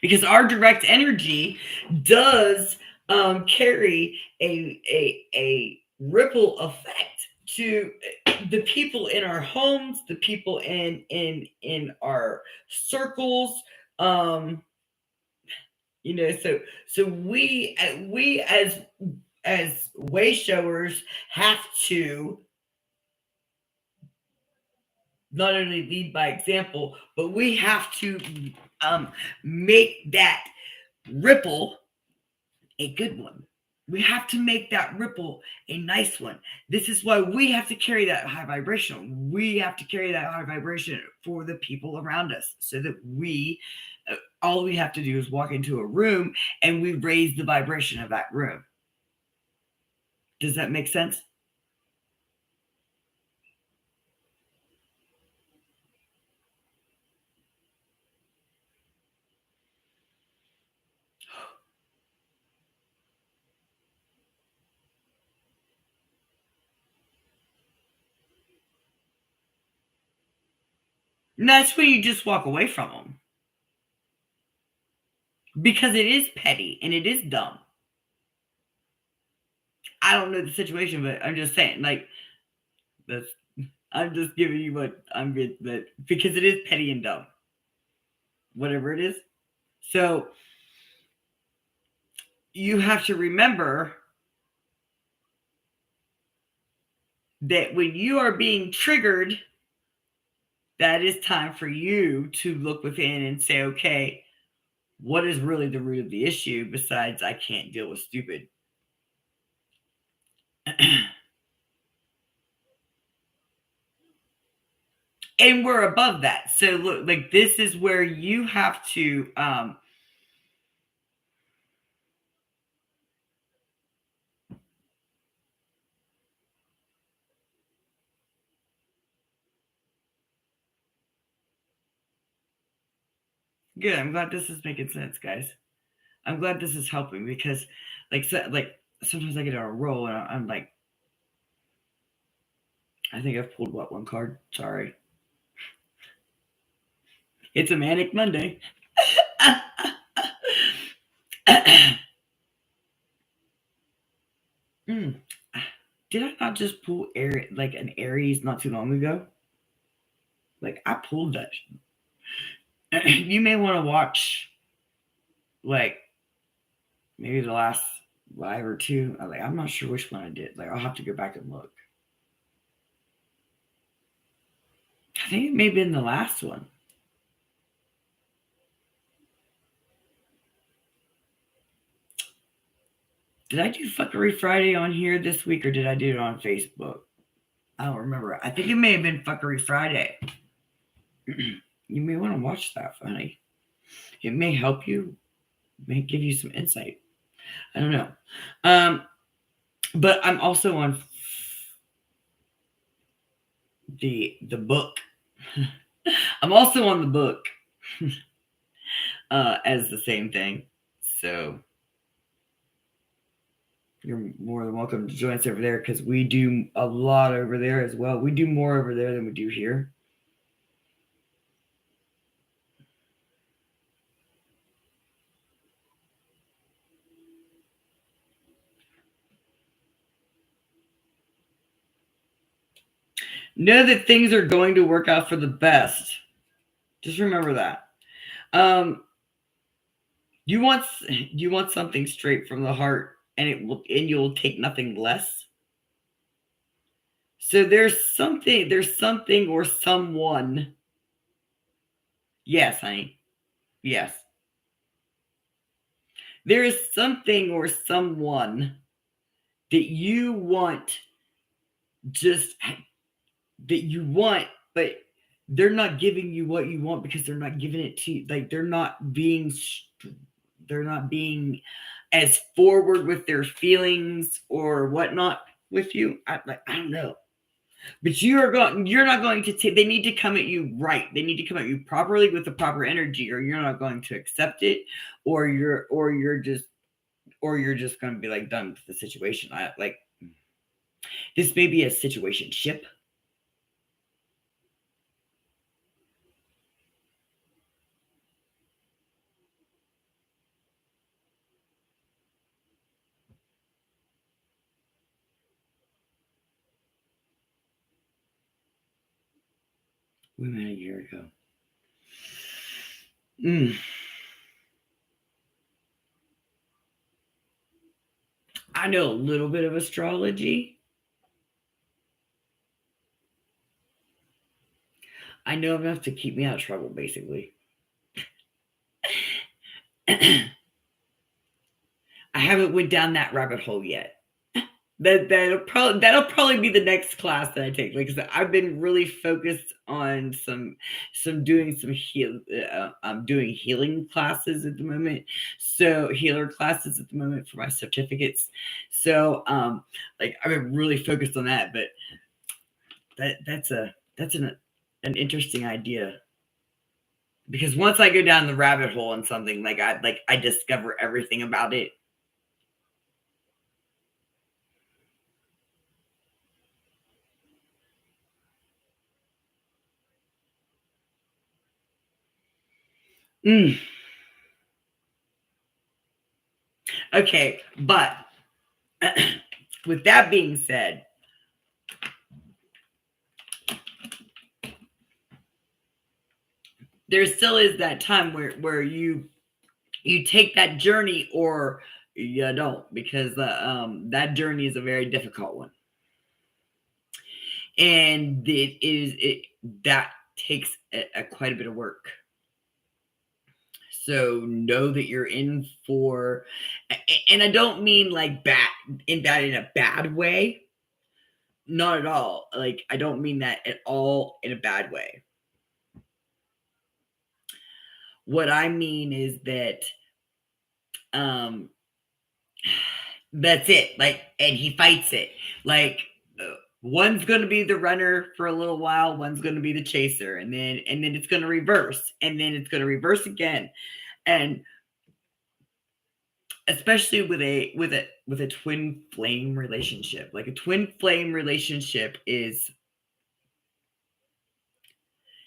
Because our direct energy does carry a ripple effect to the people in our homes, the people in our circles. Um, so we as way showers have to not only lead by example, but we have to make that ripple a good one. We have to make that ripple a nice one. This is why we have to carry that high vibration. We have to carry that high vibration for the people around us so that all we have to do is walk into a room and we raise the vibration of that room. Does that make sense? And that's when you just walk away from them. Because it is petty and it is dumb. I don't know the situation, but I'm just saying, like, that's I'm just giving you what I'm good that because it is petty and dumb. Whatever it is. So you have to remember that when you are being triggered, that is time for you to look within and say, okay, what is really the root of the issue besides I can't deal with stupid? And we're above that. So look, like this is where you have to good. I'm glad this is making sense, guys. I'm glad this is helping because like sometimes I get on a roll and I'm like, I think I've pulled one card. Sorry. It's a manic Monday. Mm. Did I not just pull like an Aries not too long ago? Like I pulled that. You may want to watch like maybe the last live or two. I'm not sure which one I did. Like I'll have to go back and look. I think it may have been the last one. Did I do Fuckery Friday on here this week or did I do it on Facebook? I don't remember. I think it may have been Fuckery Friday. You may want to watch that, funny. It may help you, may give you some insight. I don't know. But I'm also on the book. I'm also on the book as the same thing. So you're more than welcome to join us over there because we do a lot over there as well. We do more over there than we do here. Know that things are going to work out for the best. Just remember that. You want something straight from the heart, and you'll take nothing less. So there's something or someone. Yes, honey. Yes. There is something or someone that you want, just that you want, but they're not giving you what you want because they're not giving it to you. Like they're not being as forward with their feelings or whatnot with you. I don't know. But you're not going to take, they need to come at you right. They need to come at you properly with the proper energy, or you're not going to accept it, or you're just going to be like done with the situation. I like this may be a situation ship. We met a year ago. I know a little bit of astrology. I know enough to keep me out of trouble, basically. I haven't went down that rabbit hole yet. That'll probably be the next class that I take. Like I said, I've been really focused on I'm doing healing classes at the moment. So healer classes at the moment for my certificates. So like I've been really focused on that. But that's an interesting idea, because once I go down the rabbit hole on something, like I discover everything about it. Okay, but with that being said, there still is that time where you take that journey, or you don't, because that journey is a very difficult one, and that takes quite a bit of work. So know that you're in for, and I don't mean like in a bad way. Not at all. Like I don't mean that at all in a bad way. What I mean is that um that's it. Like, and he fights it. Like one's going to be the runner for a little while, one's going to be the chaser, and then it's going to reverse, and then it's going to reverse again. And especially with a twin flame relationship. Like a twin flame relationship is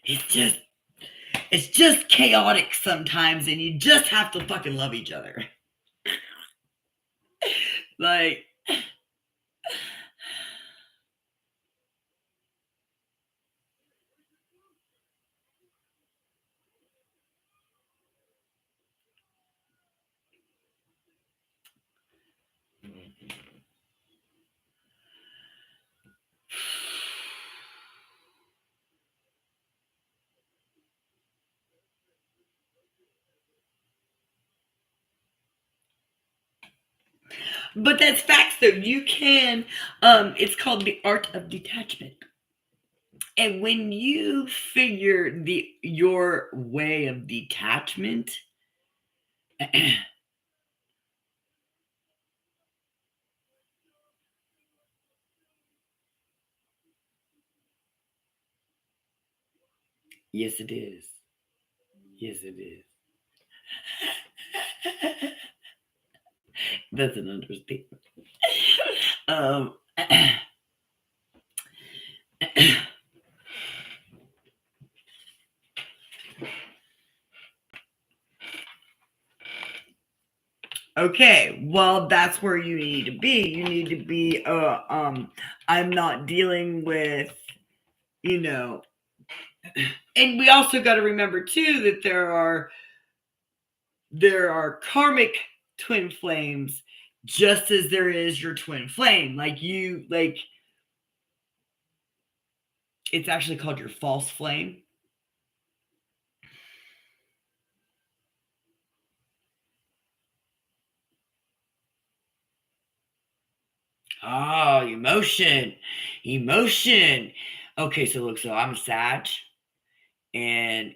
it's just chaotic sometimes, and you just have to fucking love each other. Like but that's facts though. You can it's called the art of detachment. And when you figure your way of detachment, yes it is. Yes it is. That's an understatement. um Okay, well, that's where you need to be. You need to be, I'm not dealing with, you know, and we also got to remember too that there are there are karmic twin flames just as there is your twin flame. It's actually called your false flame. Oh, emotion. Okay, so look, so I'm Sag, and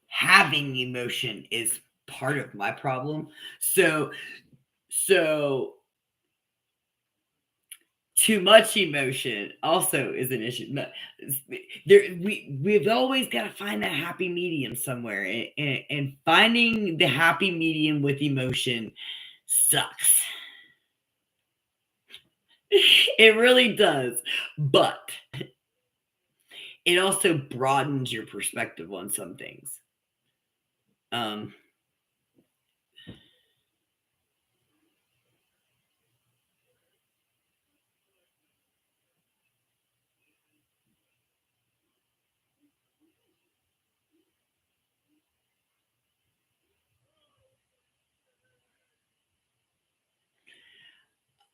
having emotion is part of my problem. So too much emotion also is an issue. We've always got to find that happy medium somewhere, and finding the happy medium with emotion sucks. It really does, but it also broadens your perspective on some things. Um,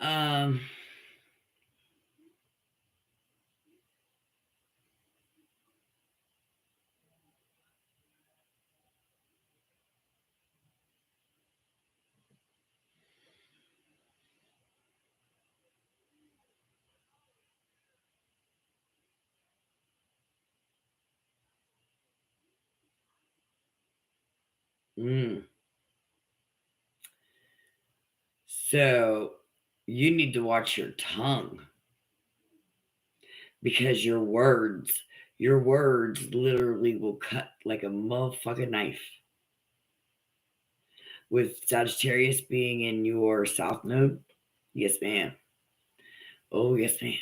um, mm. So you need to watch your tongue, because your words literally will cut like a motherfucking knife. With Sagittarius being in your South Node, yes, ma'am. Oh, yes, ma'am.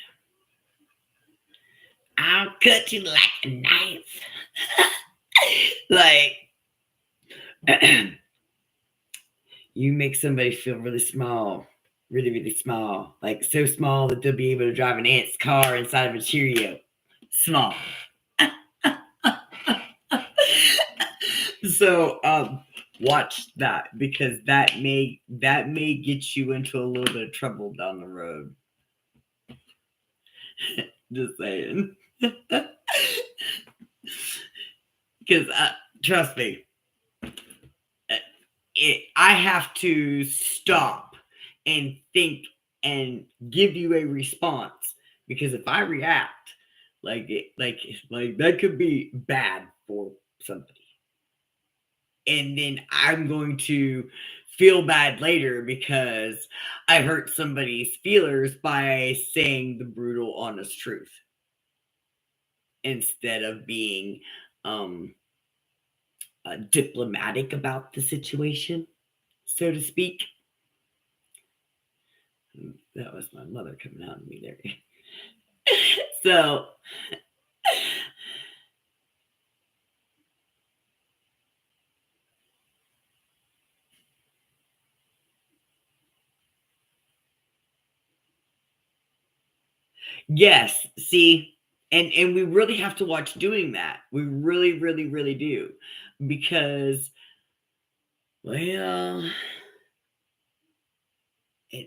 I'll cut you like a knife. Like, you make somebody feel really small, really, really small. Like, so small that they'll be able to drive an ant's car inside of a Cheerio. Small. So, watch that, because that may get you into a little bit of trouble down the road. Just saying. Because trust me, I have to stop and think and give you a response, because if I react like that could be bad for somebody, and then I'm going to feel bad later because I hurt somebody's feelers by saying the brutal, honest truth instead of being diplomatic about the situation, so to speak. That was my mother coming out of me there. So, yes, see, and we really have to watch doing that. We really, really, really do, because, well,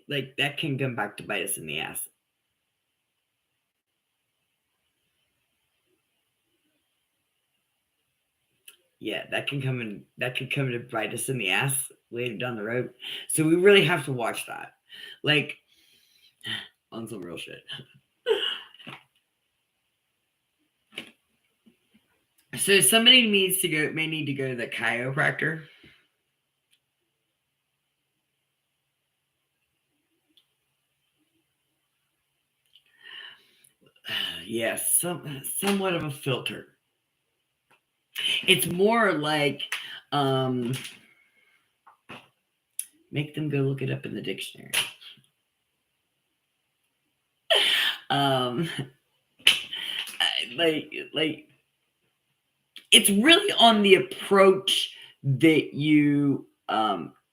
like that can come back to bite us in the ass. Yeah, that can come to bite us in the ass later down the road. So we really have to watch that, like, on some real shit. So somebody may need to go to the chiropractor. Yes, somewhat of a filter. It's more like, make them go look it up in the dictionary. Um, like it's really on the approach that you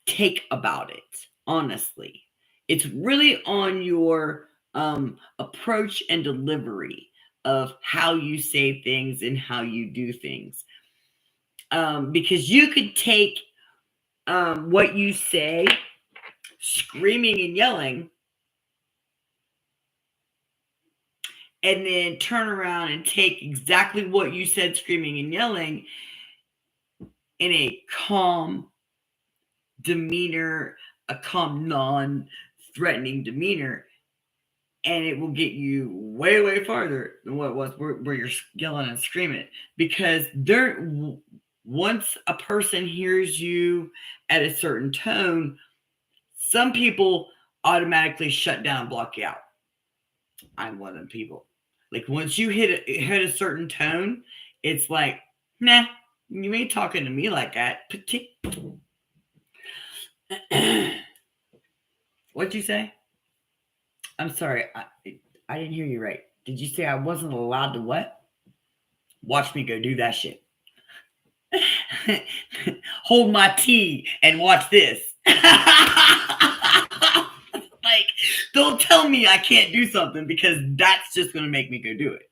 take about it. Honestly, it's really on your approach and delivery of how you say things and how you do things. Because you could take what you say, screaming and yelling, and then turn around and take exactly what you said, screaming and yelling, in a calm demeanor, a calm, non threatening demeanor, and it will get you way, way farther than what it was where you're yelling and screaming. Because once a person hears you at a certain tone, some people automatically shut down, block you out. I'm one of them people. Like once you hit a certain tone, it's like, nah, you ain't talking to me like that. What'd you say? I'm sorry, I didn't hear you right. Did you say I wasn't allowed to what? Watch me go do that shit. Hold my tea and watch this. Like, don't tell me I can't do something because that's just going to make me go do it.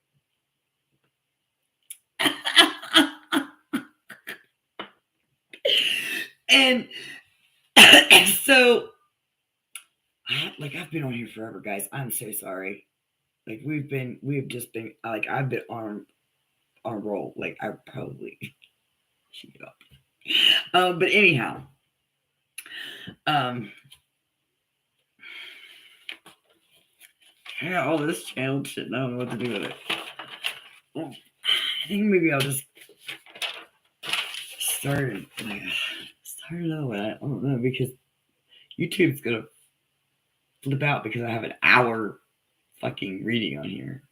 and so, I've been on here forever, guys. I'm so sorry. Like, we've just been, like, I've been on a roll. Like, I probably should get up. But anyhow, I got all this channel shit. I don't know what to do with it. Well, I think maybe I'll just start over. I don't know, because YouTube's gonna flip out because I have an hour fucking reading on here.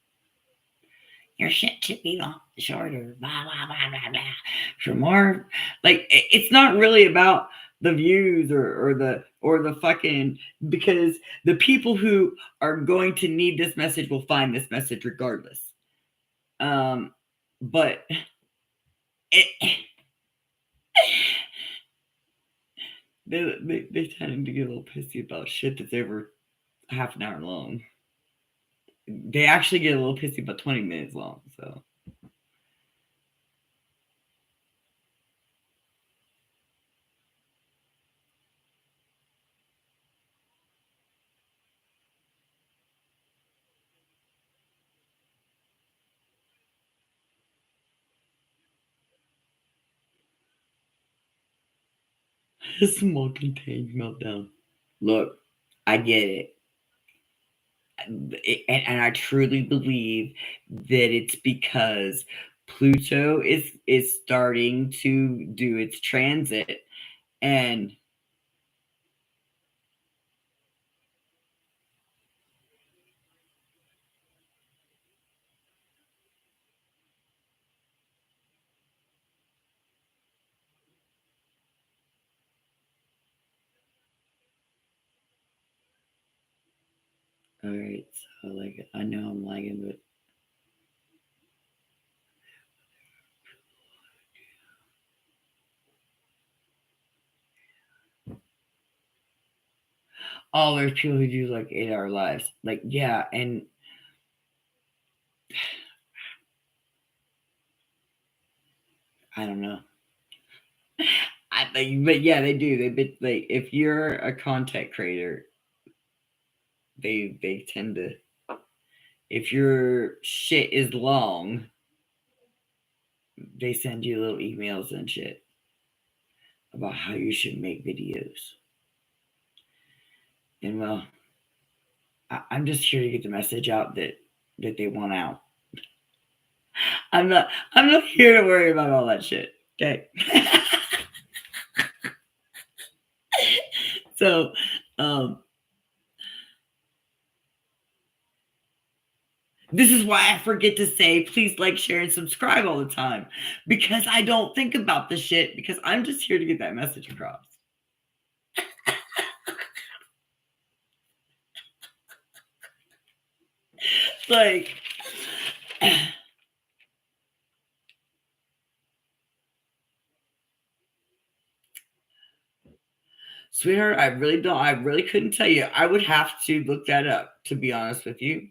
Your shit should be shorter. Blah blah blah blah blah. For more, like, it's not really about the views or the fucking, because the people who are going to need this message will find this message regardless. But they tend to get a little pissy about shit that's over half an hour long. They actually get a little pissy about 20 minutes long. So a small contained meltdown. Look, I get it. And I truly believe that it's because Pluto is starting to do its transit, and all right, so like I know I'm lagging, but oh, there's people who do like 8-hour lives. Like, yeah, and I don't know. I think, but yeah, they do. Like, if you're a content creator, they tend to. If your shit is long, they send you little emails and shit about how you should make videos. And well, I'm just here to get the message out that they want out. I'm not here to worry about all that shit. Okay. So, this is why I forget to say, please like, share, and subscribe all the time, because I don't think about the shit, because I'm just here to get that message across. Like, sweetheart, I really couldn't tell you. I would have to look that up, to be honest with you.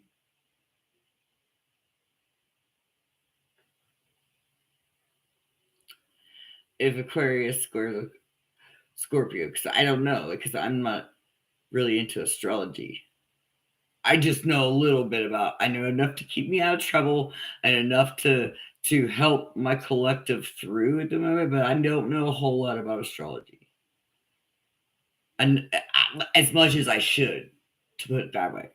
If Aquarius Scorpio, because I don't know, because I'm not really into astrology. I just know a little bit about. I know enough to keep me out of trouble and enough to help my collective through at the moment, but I don't know a whole lot about astrology, and as much as I should, to put it that way.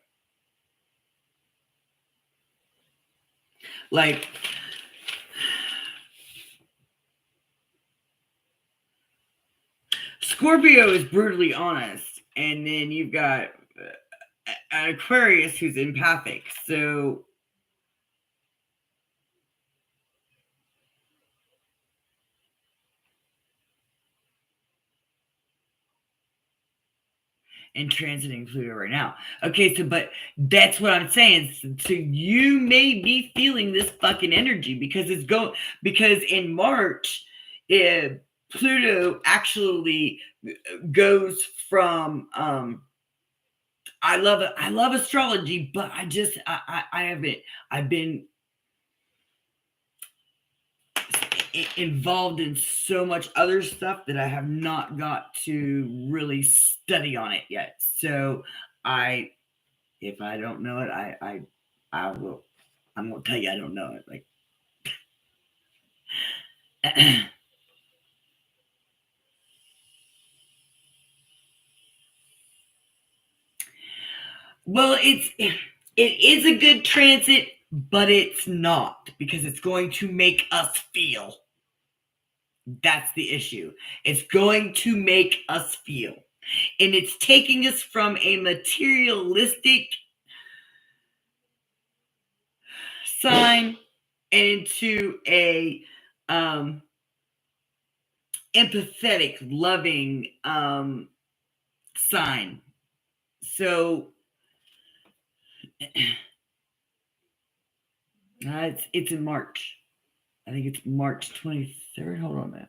Like, Scorpio is brutally honest, and then you've got an Aquarius who's empathic. So and transiting Pluto right now. Okay, so but that's what I'm saying. So you may be feeling this fucking energy because because in March, Pluto actually goes from I love it. I love astrology, but I haven't. I've been involved in so much other stuff that I have not got to really study on it yet. So if I don't know it, I will. I'm gonna tell you I don't know it. Like, well, it is a good transit, but it's not because it's going to make us feel. That's the issue. It's going to make us feel. And it's taking us from a materialistic sign into a empathetic, loving sign. So it's in March. I think it's March 23rd. Hold on a minute.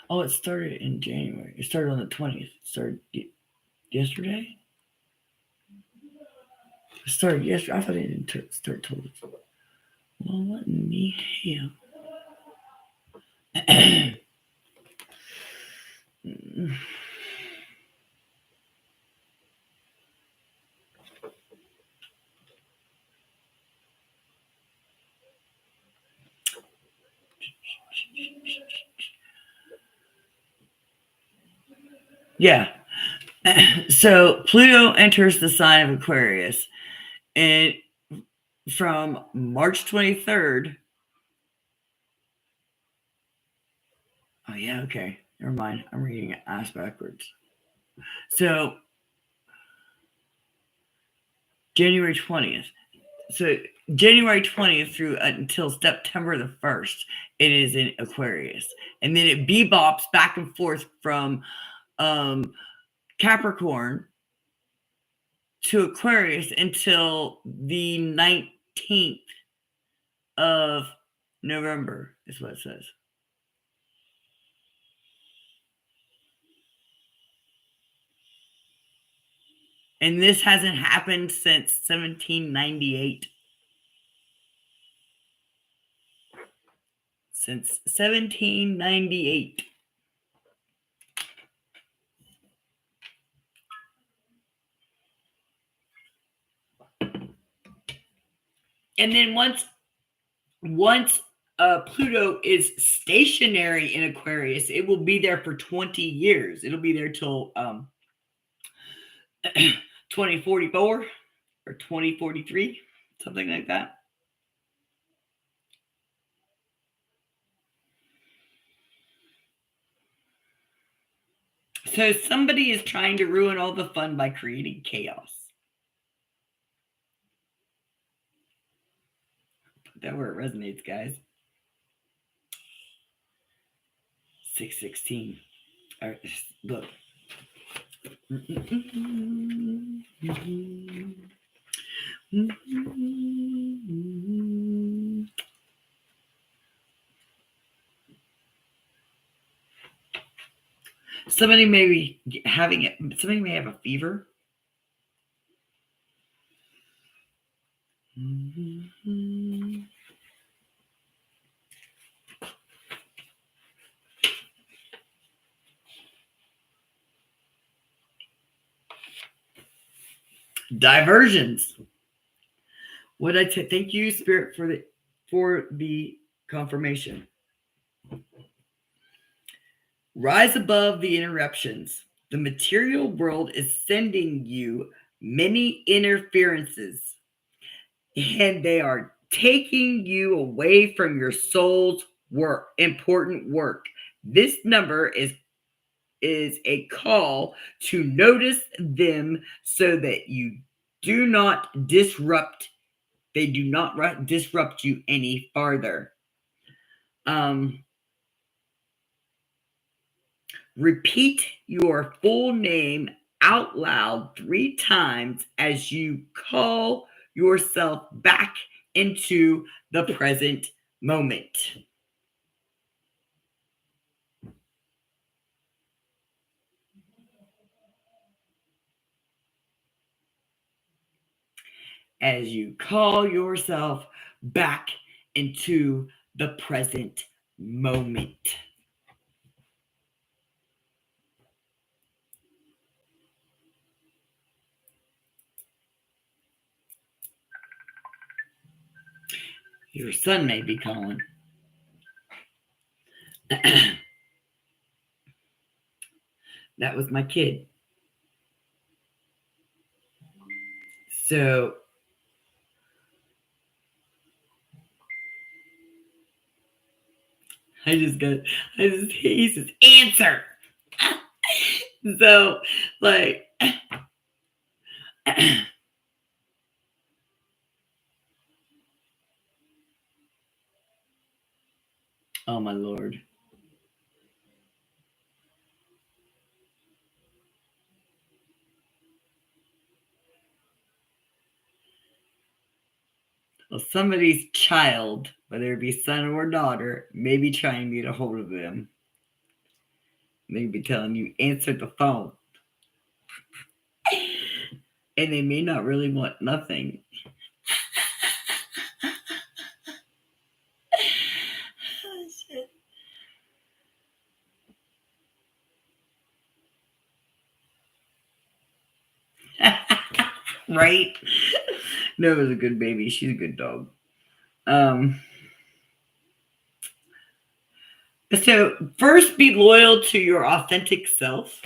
Oh, it started in January. It started on the 20th. It started yesterday? It started yesterday. I thought it didn't start till this. Well, what in the hell? Yeah. So Pluto enters the sign of Aquarius, and from March 23rd. Oh yeah, okay. Never mind. I'm reading it ass backwards. So January 20th. So January 20th through until September the 1st, it is in Aquarius. And then it bebops back and forth from Capricorn to Aquarius until the 19th of November, is what it says. And this hasn't happened since 1798. Since 1798. And then once Pluto is stationary in Aquarius, it will be there for 20 years. It'll be there till 2044 or 2043, something like that. So somebody is trying to ruin all the fun by creating chaos. Put that where it resonates, guys. 616. All right, look. Somebody may be having it. Somebody may have a fever. Diversions. What I thank you, Spirit, for the confirmation. Rise above the interruptions. The material world is sending you many interferences, and they are taking you away from your soul's work, important work. This number is a call to notice them so that you do not disrupt. They do not disrupt you any farther. Repeat your full name out loud 3 times as you call yourself back into the present moment. As you call yourself back into the present moment. Your son may be calling. That was my kid. So he says, answer. So, like, oh my Lord. Well, somebody's child, whether it be son or daughter, may be trying to get a hold of them. They be telling you, answer the phone. And they may not really want nothing. Oh, shit. Right? Nova's a good baby. She's a good dog. So first be loyal to your authentic self.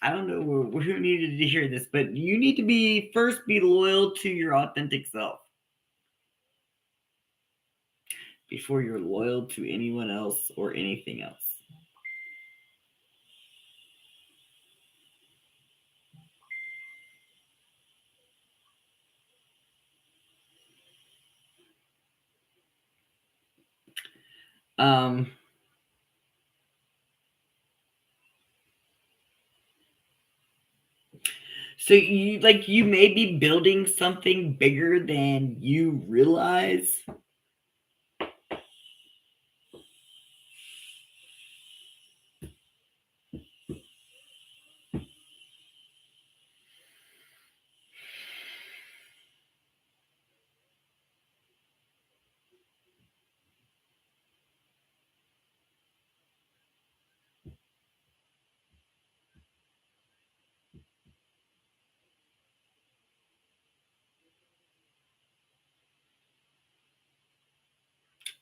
I don't know who needed to hear this, but you need to be loyal to your authentic self before you're loyal to anyone else or anything else. So you may be building something bigger than you realize.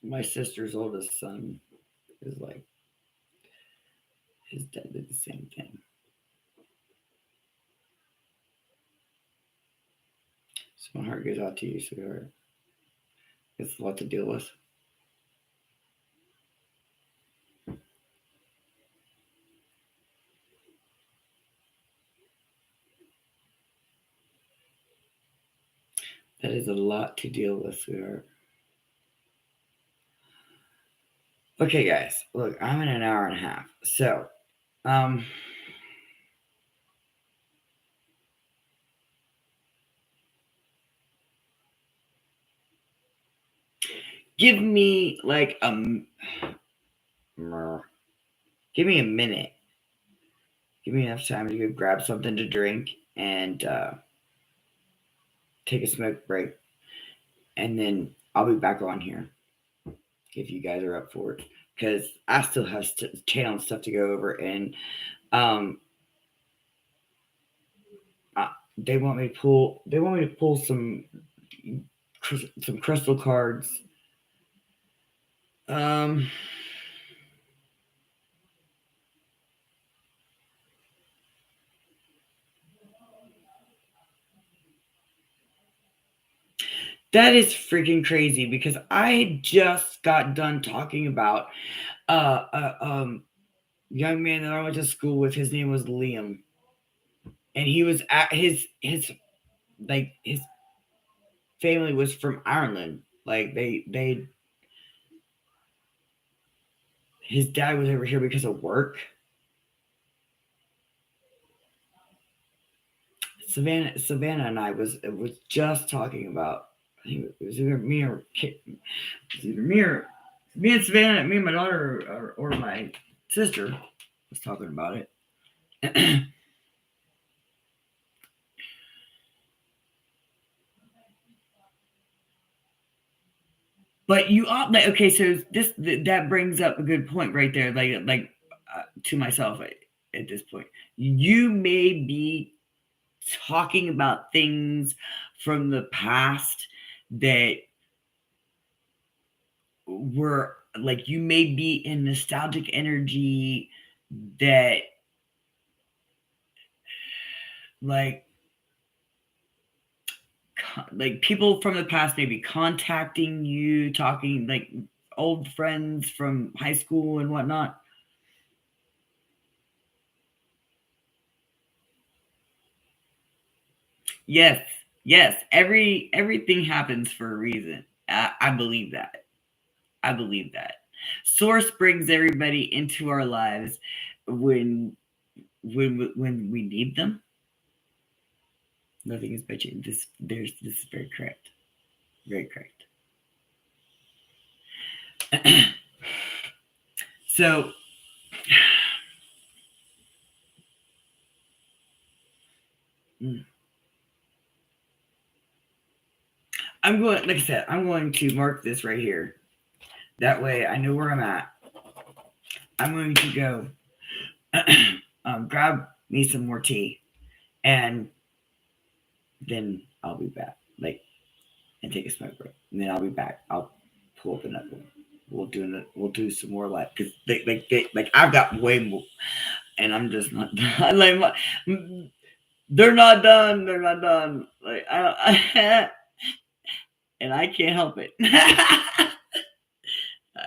My sister's oldest son is like, his dad did the same thing. So my heart goes out to you, sweetheart. It's a lot to deal with. That is a lot to deal with, sweetheart. Okay, guys, look, I'm in an hour and a half. So, give me like give me a minute Give me enough time to go grab something to drink and take a smoke break, and then I'll be back on here if you guys are up for it. Because I still have channel stuff to go over, and um, they want me to pull. They want me to pull some crystal cards. Um, that is freaking crazy because I just got done talking about young man that I went to school with. His name was Liam, and he was at his family was from Ireland. Like they his dad was over here because of work. Savannah and I was just talking about. I think it was either me or it was either me and Savannah, me and my daughter, or my sister was talking about it. But you are like, okay, so that brings up a good point right there. To myself at this point, you may be talking about things from the past that were like, you may be in nostalgic energy that, like people from the past may be contacting you, talking like old friends from high school and whatnot. Yes, yes. Everything happens for a reason. I believe that. I believe that. Source brings everybody into our lives when when we need them. Nothing is by chance. This is very correct. Very correct. So mm, I'm going. Like I said, I'm going to mark this right here. That way, I know where I'm at. I'm going to go grab me some more tea, and then I'll be back. And take a smoke break, and then I'll be back. I'll pull up another one. We'll do some more live because I've got way more, and I'm just not done. They're not done. They're not done. And I can't help it.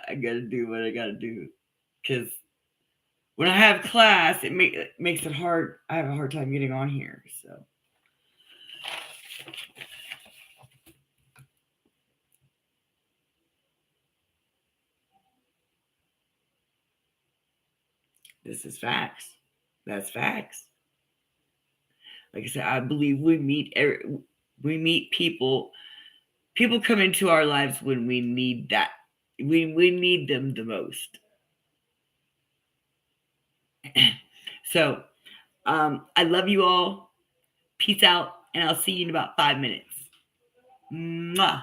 I gotta do what I gotta do because when I have class, it makes it hard. I have a hard time getting on here. So this is facts. That's facts. Like I said, I believe we meet people. People come into our lives when we need that. We need them the most. So I love you all. Peace out, and I'll see you in about 5 minutes. Mwah.